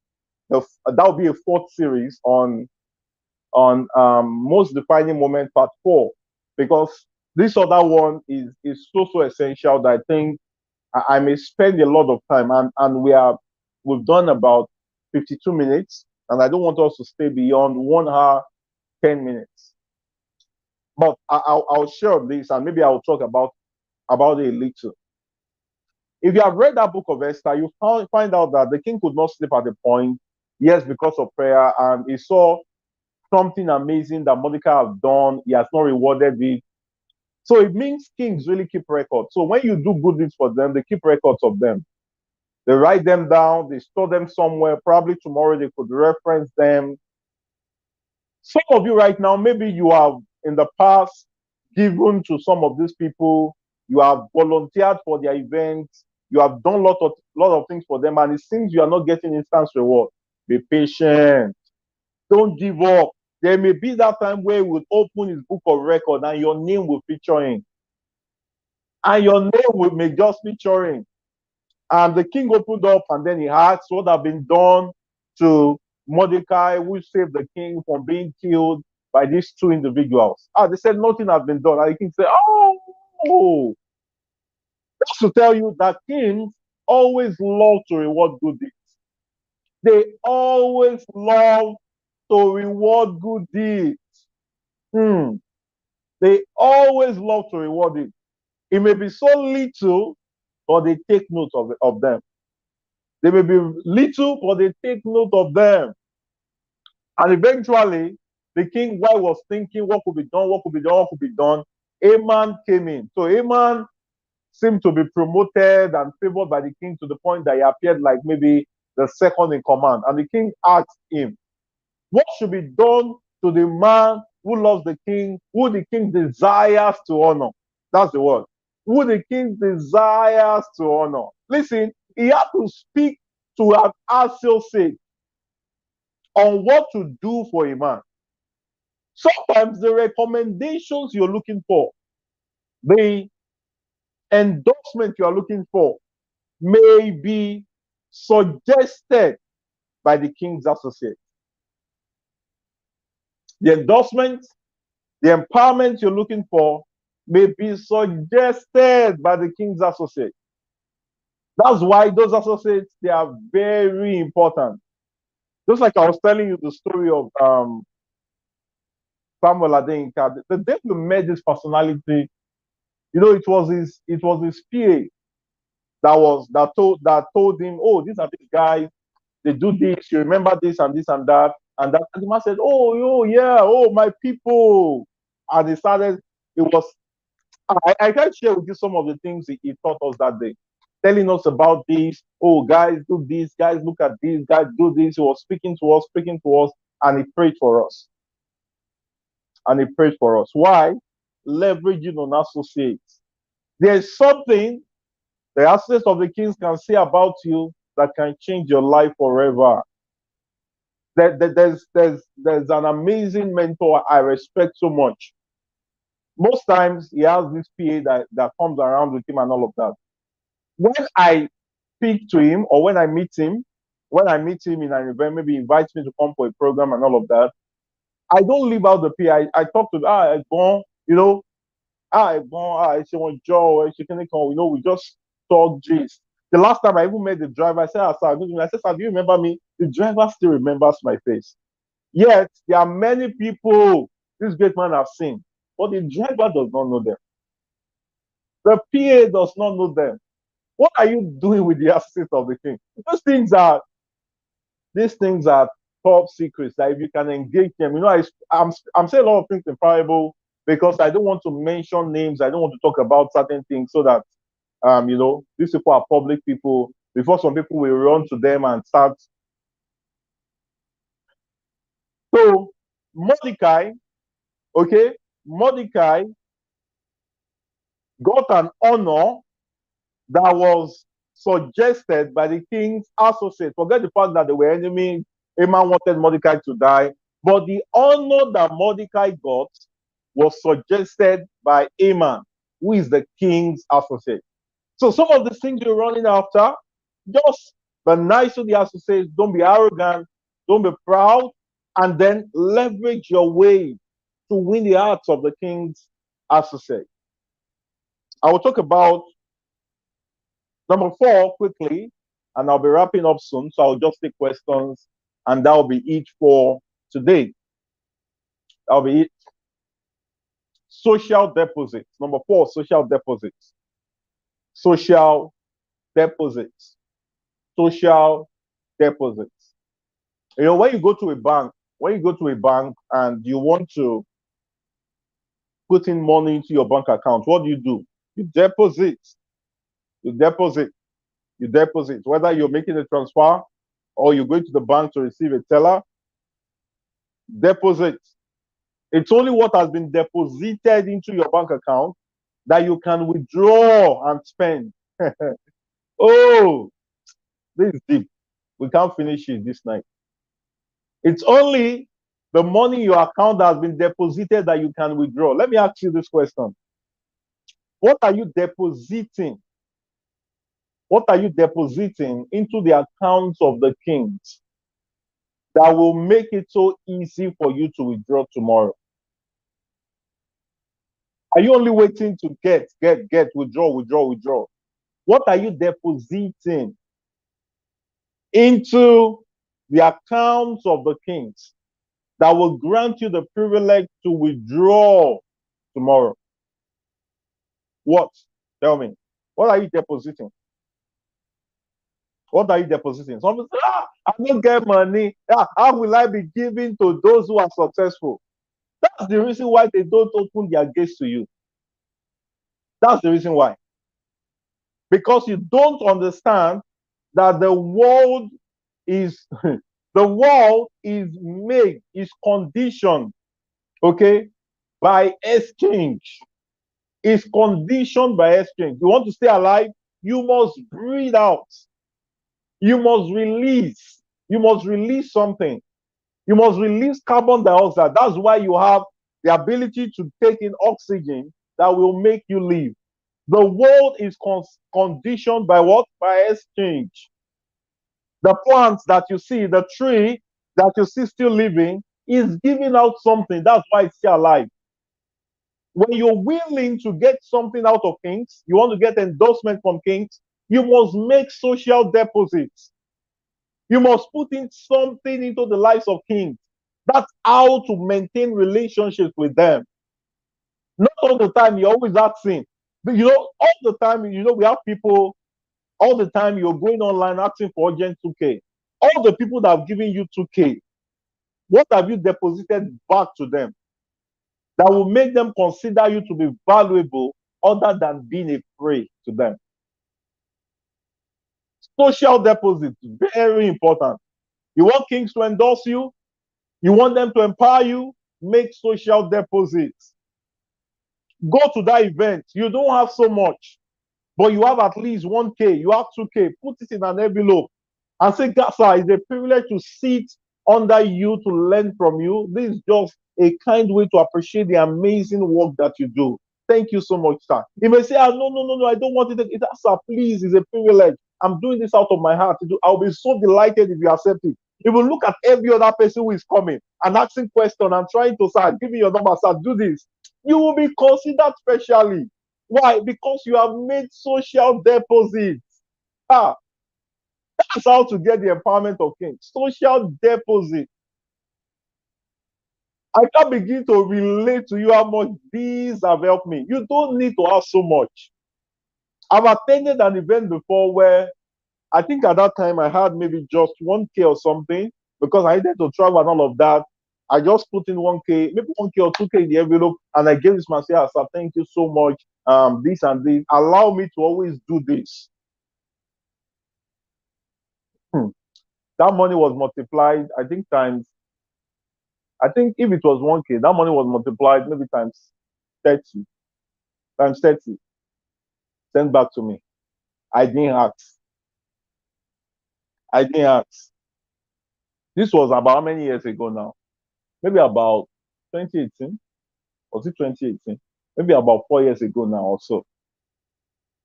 that would be a fourth series on most defining moment part 4, because this other one is so essential that I think I may spend a lot of time, and we've done about 52 minutes, and I don't want us to stay beyond 1 hour 10 minutes. But I'll share this, and maybe I'll talk about it a little. If you have read that book of Esther, you find out that the king could not sleep at the point, yes, because of prayer, and he saw something amazing that Mordecai has done. He has not rewarded it. So it means kings really keep records. So when you do good deeds for them, they keep records of them. They write them down, they store them somewhere. Probably tomorrow they could reference them. Some of you right now, maybe you have in the past given to some of these people, you have volunteered for their events, you have done lot of things for them, and it seems you are not getting instant reward. Be patient. Don't give up. There may be that time where he will open his book of record and your name will feature in. And your name may just feature in. And the king opened up and then he asked what had been done to Mordecai, who saved the king from being killed by these 2 individuals. They said nothing has been done. And the king said, oh. That's to tell you that kings always love to reward good deeds. They always love to reward good deeds. They always love to reward it. It may be so little, but they take note of them. They may be little, but they take note of them. And eventually, the king, while was thinking what could be done, what could be done, what could be done, Haman came in. So Haman seemed to be promoted and favored by the king to the point that he appeared like maybe the second in command. And the king asked him, what should be done to the man who loves the king, who the king desires to honor? That's the word. Who the king desires to honor. Listen, he had to speak to an associate on what to do for a man. Sometimes the recommendations you're looking for, the endorsement you are looking for, may be suggested by the king's associate. The endorsement, the empowerment you're looking for may be suggested by the king's associate. That's why those associates, they are very important. Just like I was telling you the story of Samuel Adeyinka, the day we met this personality, it was his PA that told him, oh, these are these guys, they do this, you remember this and this and that. And the man said, oh, yeah, oh, my people. And I can't share with you some of the things he taught us that day. telling us about this. Oh, guys, do this. Guys, look at this. Guys, do this. He was speaking to us, and he prayed for us. And he prayed for us. Why? Leveraging on associates. There's something the associates of the kings can say about you that can change your life forever. There's an amazing mentor I respect so much. Most times he has this PA that comes around with him and all of that. When I speak to him or when I meet him in an event, maybe he invites me to come for a program and all of that, I don't leave out the PA. I talk to Egbon, Egbon, Joe, we just talk gist. The last time I even met the driver, I said, sir, do you remember me? The driver still remembers my face. Yet, there are many people this great man have seen, but the driver does not know them. The PA does not know them. What are you doing with the assets of the king? These things are top secrets that if you can engage them, I'm saying a lot of things in parable because I don't want to mention names. I don't want to talk about certain things so that these people are public people. Before some people will run to them and start. So Mordecai got an honor that was suggested by the king's associates. Forget the fact that they were enemies. Haman wanted Mordecai to die. But the honor that Mordecai got was suggested by Haman, who is the king's associate. So some of the things you're running after, just be nice to the associates. Don't be arrogant. Don't be proud. And then leverage your way to win the hearts of the king's associate. I will talk about number 4 quickly, and I'll be wrapping up soon. So I'll just take questions, and that'll be it for today. That'll be it. Social deposits. Number 4, social deposits. Social deposits. Social deposits. When you go to a bank and you want to put in money into your bank account, what do? You deposit. You deposit. Whether you're making a transfer or you're going to the bank to receive a teller, deposit. It's only what has been deposited into your bank account that you can withdraw and spend. Oh, this is deep. We can't finish it this night. It's only the money in your account that has been deposited that you can withdraw. Let me ask you this question. What are you depositing? What are you depositing into the accounts of the kings that will make it so easy for you to withdraw tomorrow? Are you only waiting to get, withdraw? What are you depositing into the accounts of the kings that will grant you the privilege to withdraw tomorrow? What? Tell me. What are you depositing? What are you depositing? Some people say, I don't get money. How will I be giving to those who are successful? That's the reason why they don't open their gates to you. That's the reason why. Because you don't understand that the world is made, is conditioned, by exchange. It's conditioned by exchange. You want to stay alive, you must breathe out. You must release. You must release something. You must release carbon dioxide. That's why you have the ability to take in oxygen that will make you live. The world is conditioned by what? By exchange. The plants that you see, the tree that you see still living, is giving out something. That's why it's still alive. When you're willing to get something out of kings, you want to get endorsement from kings, you must make social deposits. You must put in something into the lives of kings. That's how to maintain relationships with them. Not all the time you're always asking. But all the time, we have people, all the time you're going online asking for urgent 2K. All the people that have given you 2K, what have you deposited back to them that will make them consider you to be valuable other than being a prey to them? Social deposit, very important. You want kings to endorse you? You want them to empower you? Make social deposits. Go to that event. You don't have so much, but you have at least 1K, you have 2K. Put it in an envelope and say, Gasa, it's a privilege to sit under you to learn from you. This is just a kind way to appreciate the amazing work that you do. Thank you so much, sir. You may say, no, I don't want it. Sir, please, it's a privilege. I'm doing this out of my heart. I'll be so delighted if you accept it. If you look at every other person who is coming and asking questions and trying to, sir, give me your number, sir, do this, you will be considered specially. Why? Because you have made social deposits. Ah, that's how to get the empowerment of kings. Social deposit. I can begin to relate to you how much these have helped me. You don't need to have so much. I've attended an event before where I think at that time I had maybe just 1K or something because I needed to travel and all of that. I just put in 1K, maybe 1K or 2K in the envelope, and I gave this man, say, sir, thank you so much. This and this. Allow me to always do this. That money was multiplied, I think I think if it was 1K, that money was multiplied maybe times 30, times 30, sent back to me. I didn't ask. I didn't ask. This was about how many years ago now? Maybe about 2018. Was it 2018? Maybe about 4 years ago now or so.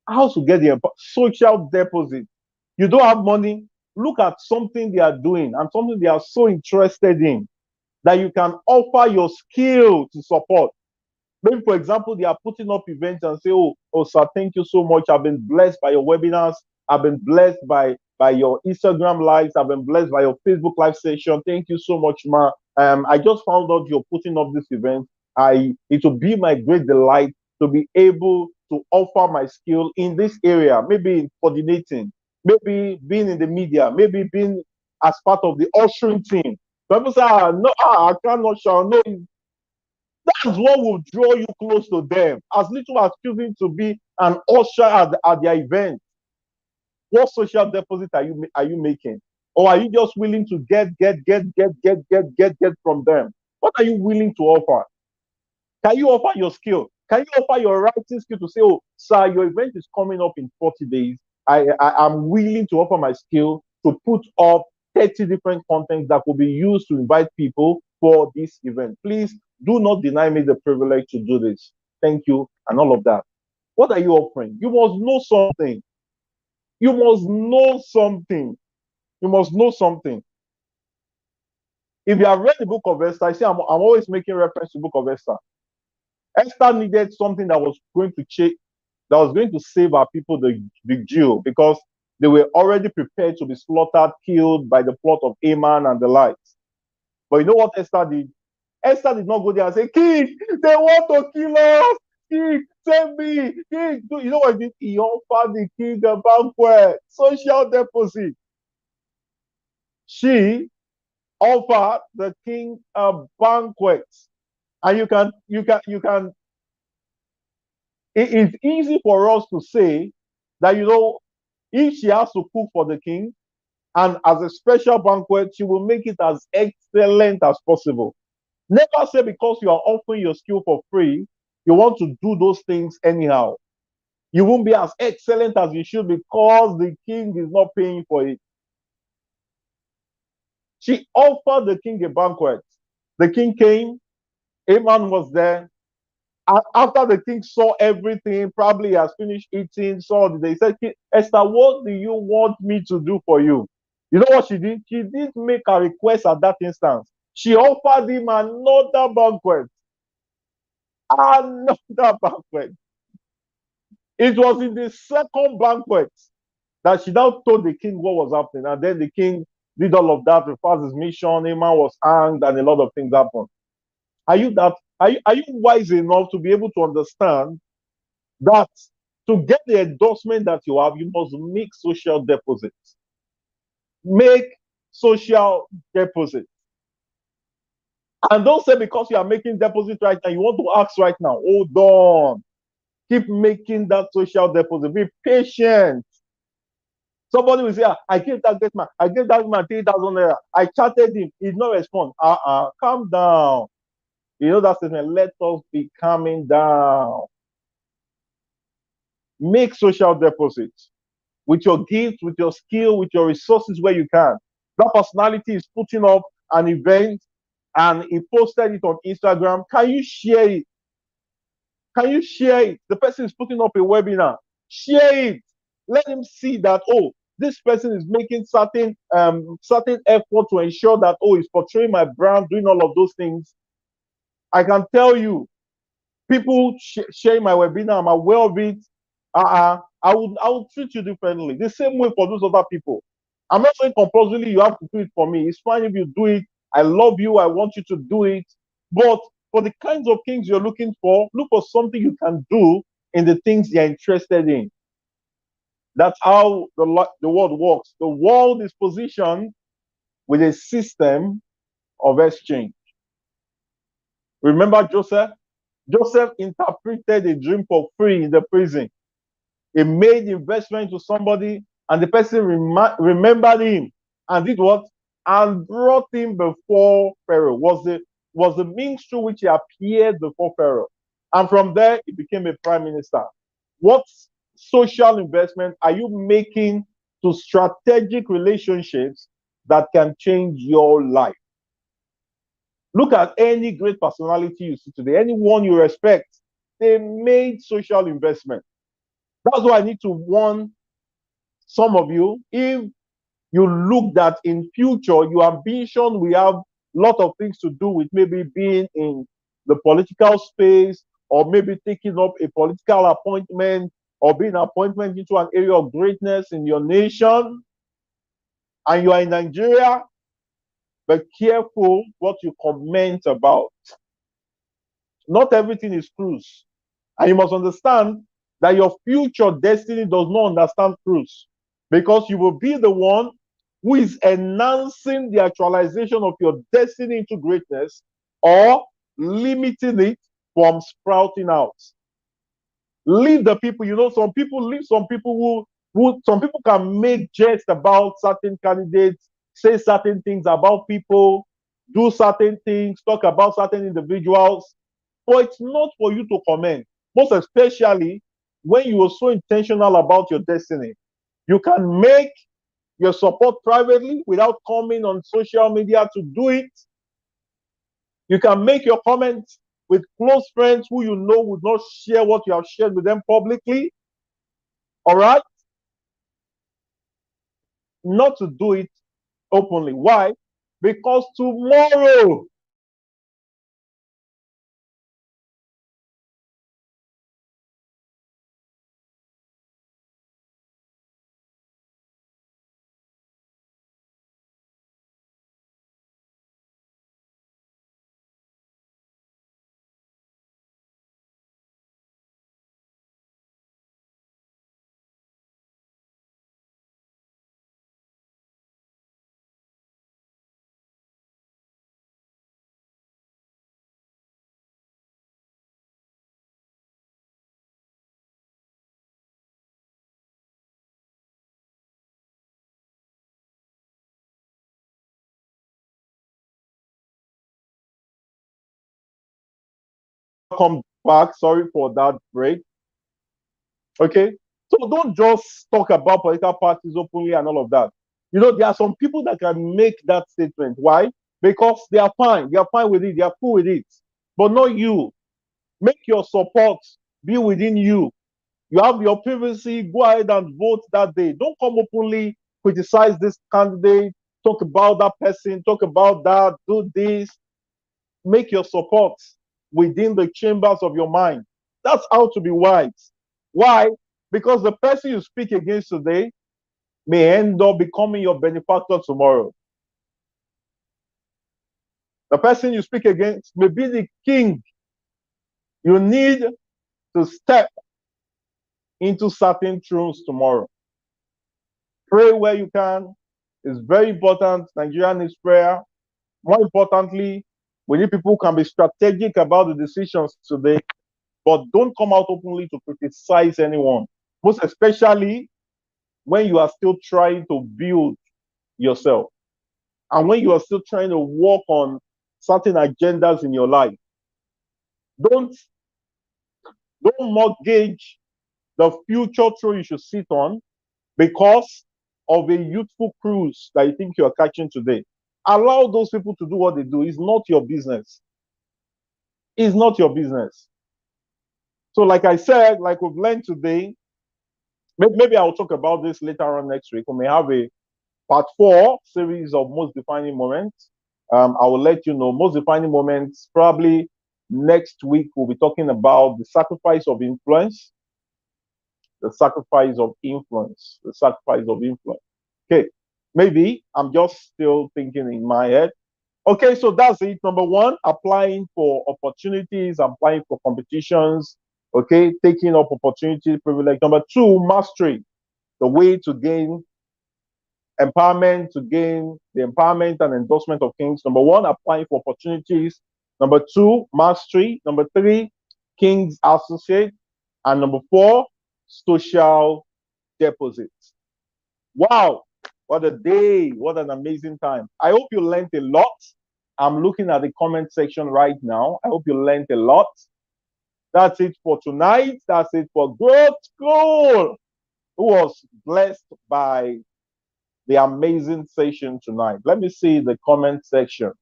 How to get the social deposit? You don't have money. Look at something they are doing and something they are so interested in that you can offer your skill to support. Maybe, for example, they are putting up events and say, oh, sir, thank you so much. I've been blessed by your webinars. I've been blessed by your Instagram lives. I've been blessed by your Facebook live session. Thank you so much, ma. I just found out you're putting up this event. It will be my great delight to be able to offer my skill in this area, maybe in coordinating, maybe being in the media, maybe being as part of the ushering team. People say, no, I cannot shall. No, that's what will draw you close to them. As little as choosing to be an usher at their event. What social deposit are you making? Or are you just willing to get from them? What are you willing to offer? Can you offer your skill? Can you offer your writing skill to say, oh, sir, your event is coming up in 40 days. I'm willing to offer my skill to put up 30 different contents that will be used to invite people for this event. Please do not deny me the privilege to do this. Thank you, and all of that. What are you offering? You must know something. You must know something. You must know something. If you have read the book of Esther, I see I'm always making reference to the book of Esther. Esther needed something that was going to change, that was going to save our people the Jew, because they were already prepared to be slaughtered, killed by the plot of Haman and the likes. But you know what Esther did? Esther did not go there and say, King, they want to kill us. King, save me. King, you know what he did? He offered the king a banquet, social deposit. She offered the king a banquet. And it is easy for us to say that, if she has to cook for the king and as a special banquet, she will make it as excellent as possible. Never say because you are offering your skill for free, you want to do those things anyhow. You won't be as excellent as you should because the king is not paying for it. She offered the king a banquet. The king came, Haman was there. After the king saw everything, probably has finished eating, they said, Esther, what do you want me to do for you? You know what she did? She didn't make a request at that instance. She offered him another banquet. Another banquet. It was in the second banquet that she now told the king what was happening. And then the king did all of that, reversed his mission, Haman was hanged, and a lot of things happened. Are you wise enough to be able to understand that to get the endorsement that you have, you must make social deposits? Make social deposits. And don't say because you are making deposits right now, you want to ask right now. Hold on. Keep making that social deposit. Be patient. Somebody will say, "Ah, I gave that man 3,000 naira. I chatted him. He did not respond." Calm down. You know that statement, let us be calming down. Make social deposits with your gift, with your skill, with your resources where you can. That personality is putting up an event and he posted it on Instagram. Can you share it? Can you share it? The person is putting up a webinar. Share it. Let him see that, oh, this person is making certain effort to ensure that, oh, he's portraying my brand, doing all of those things. I can tell you, people sharing my webinar, I'm aware of it. I would treat you differently. The same way for those other people. I'm not saying compulsorily you have to do it for me. It's fine if you do it. I love you. I want you to do it. But for the kinds of things you're looking for, look for something you can do in the things you're interested in. That's how the world works. The world is positioned with a system of exchange. Remember Joseph? Joseph interpreted a dream for free in the prison. He made investment to somebody, and the person remembered him and did what? And brought him before Pharaoh. Was the means through which he appeared before Pharaoh. And from there, he became a prime minister. What social investment are you making to strategic relationships that can change your life? Look at any great personality you see today, anyone you respect, they made social investment. That's why I need to warn some of you. If you look that in future, your ambition, we have a lot of things to do with maybe being in the political space, or maybe taking up a political appointment, or being appointment into an area of greatness in your nation, and you are in Nigeria, be careful what you comment about. Not everything is cruise. And you must understand that your future destiny does not understand cruise, because you will be the one who is enhancing the actualization of your destiny into greatness, or limiting it from sprouting out. Leave the people, some people leave some people who some people can make jest about certain candidates, say certain things about people, do certain things, talk about certain individuals, but it's not for you to comment. Most especially when you are so intentional about your destiny. You can make your support privately without coming on social media to do it. You can make your comments with close friends who you know would not share what you have shared with them publicly. All right? Not to do it openly. Why? Because tomorrow come back. Sorry for that break. Okay. So don't just talk about political parties openly and all of that. There are some people that can make that statement. Why? Because they are fine. They are fine with it. They are cool with it. But not you. Make your support be within you. You have your privacy. Go ahead and vote that day. Don't come openly, criticize this candidate, talk about that person, talk about that, do this. Make your support within the chambers of your mind. That's how to be wise. Why? Because the person you speak against today may end up becoming your benefactor tomorrow. The person you speak against may be the king. You need to step into certain thrones tomorrow. Pray where you can. It's very important. Nigeria needs prayer. More importantly, we need people who can be strategic about the decisions today, but don't come out openly to criticize anyone. Most especially when you are still trying to build yourself and when you are still trying to work on certain agendas in your life. Don't don't mortgage the future throne you should sit on because of a youthful cruise that you think you are catching today. Allow those people to do what they do. It's not your business. It's not your business. So, like I said, like we've learned today, maybe I'll talk about this later on next week. We may have a part 4 series of most defining moments. I will let you know most defining moments. Probably next week, we'll be talking about the sacrifice of influence. The sacrifice of influence. The sacrifice of influence. Okay, maybe I'm just still thinking in my head. Okay, so that's it. Number 1, applying for opportunities, applying for competitions. Okay, taking up opportunity, privilege. Number 2, mastery, the way to gain empowerment, to gain the empowerment and endorsement of kings. Number 1, applying for opportunities. Number 2, mastery. Number 3, king's associate. And number 4, social deposit. Wow, what a day. What an amazing time. I hope you learned a lot. I'm looking at the comment section right now. I hope you learned a lot. That's it for tonight. That's it for Growth School, who was blessed by the amazing session tonight. Let me see the comment section.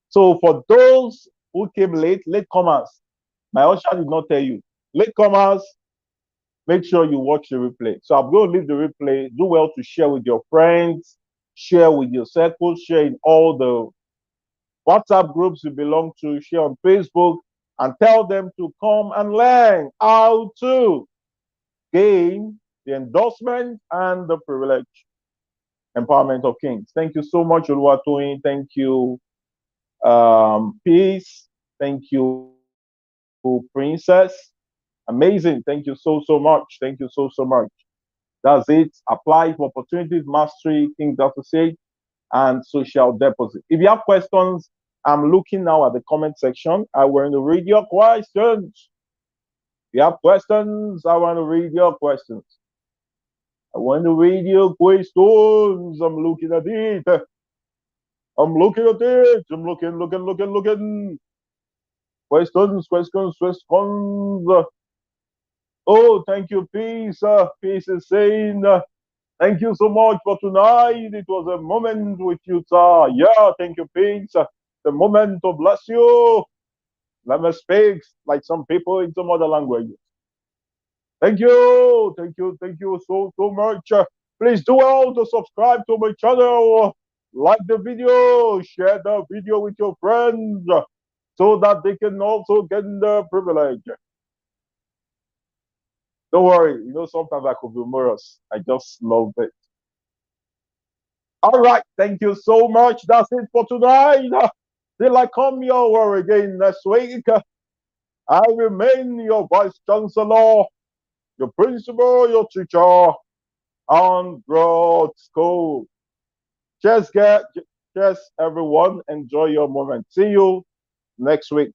So for those who came late, latecomers, my usher did not tell you. Latecomers, make sure you watch the replay. So I'm going to leave the replay. Do well to share with your friends, share with your circles, share in all the WhatsApp groups you belong to, share on Facebook, and tell them to come and learn how to gain the endorsement and the privilege empowerment of kings. Thank you so much, Oluwatoyin. Thank you, Peace. Thank you, Princess. Amazing. Thank you so much. Thank you so much. That's it. Apply for opportunities, mastery, King's Associate, and social deposit. If you have questions, I'm looking now at the comment section. I want to read your questions. If you have questions, I want to read your questions. I want to read your questions. I'm looking at it. I'm looking at it. I'm looking. Questions. Oh, thank you, Peace. Peace is saying, thank you so much for tonight. It was a moment with you, sir. Yeah, thank you, Peace. The moment to bless you. Let me speak like some people in some other languages. Thank you so much. Please do well to subscribe to my channel, like the video, share the video with your friends, so that they can also get the privilege. Don't worry, sometimes I could be humorous. I just love it. All right, thank you so much. That's it for tonight. Till I come your way again next week, I remain your Vice Chancellor, your principal, your teacher, on Growth School. Cheers, everyone. Enjoy your moment. See you next week.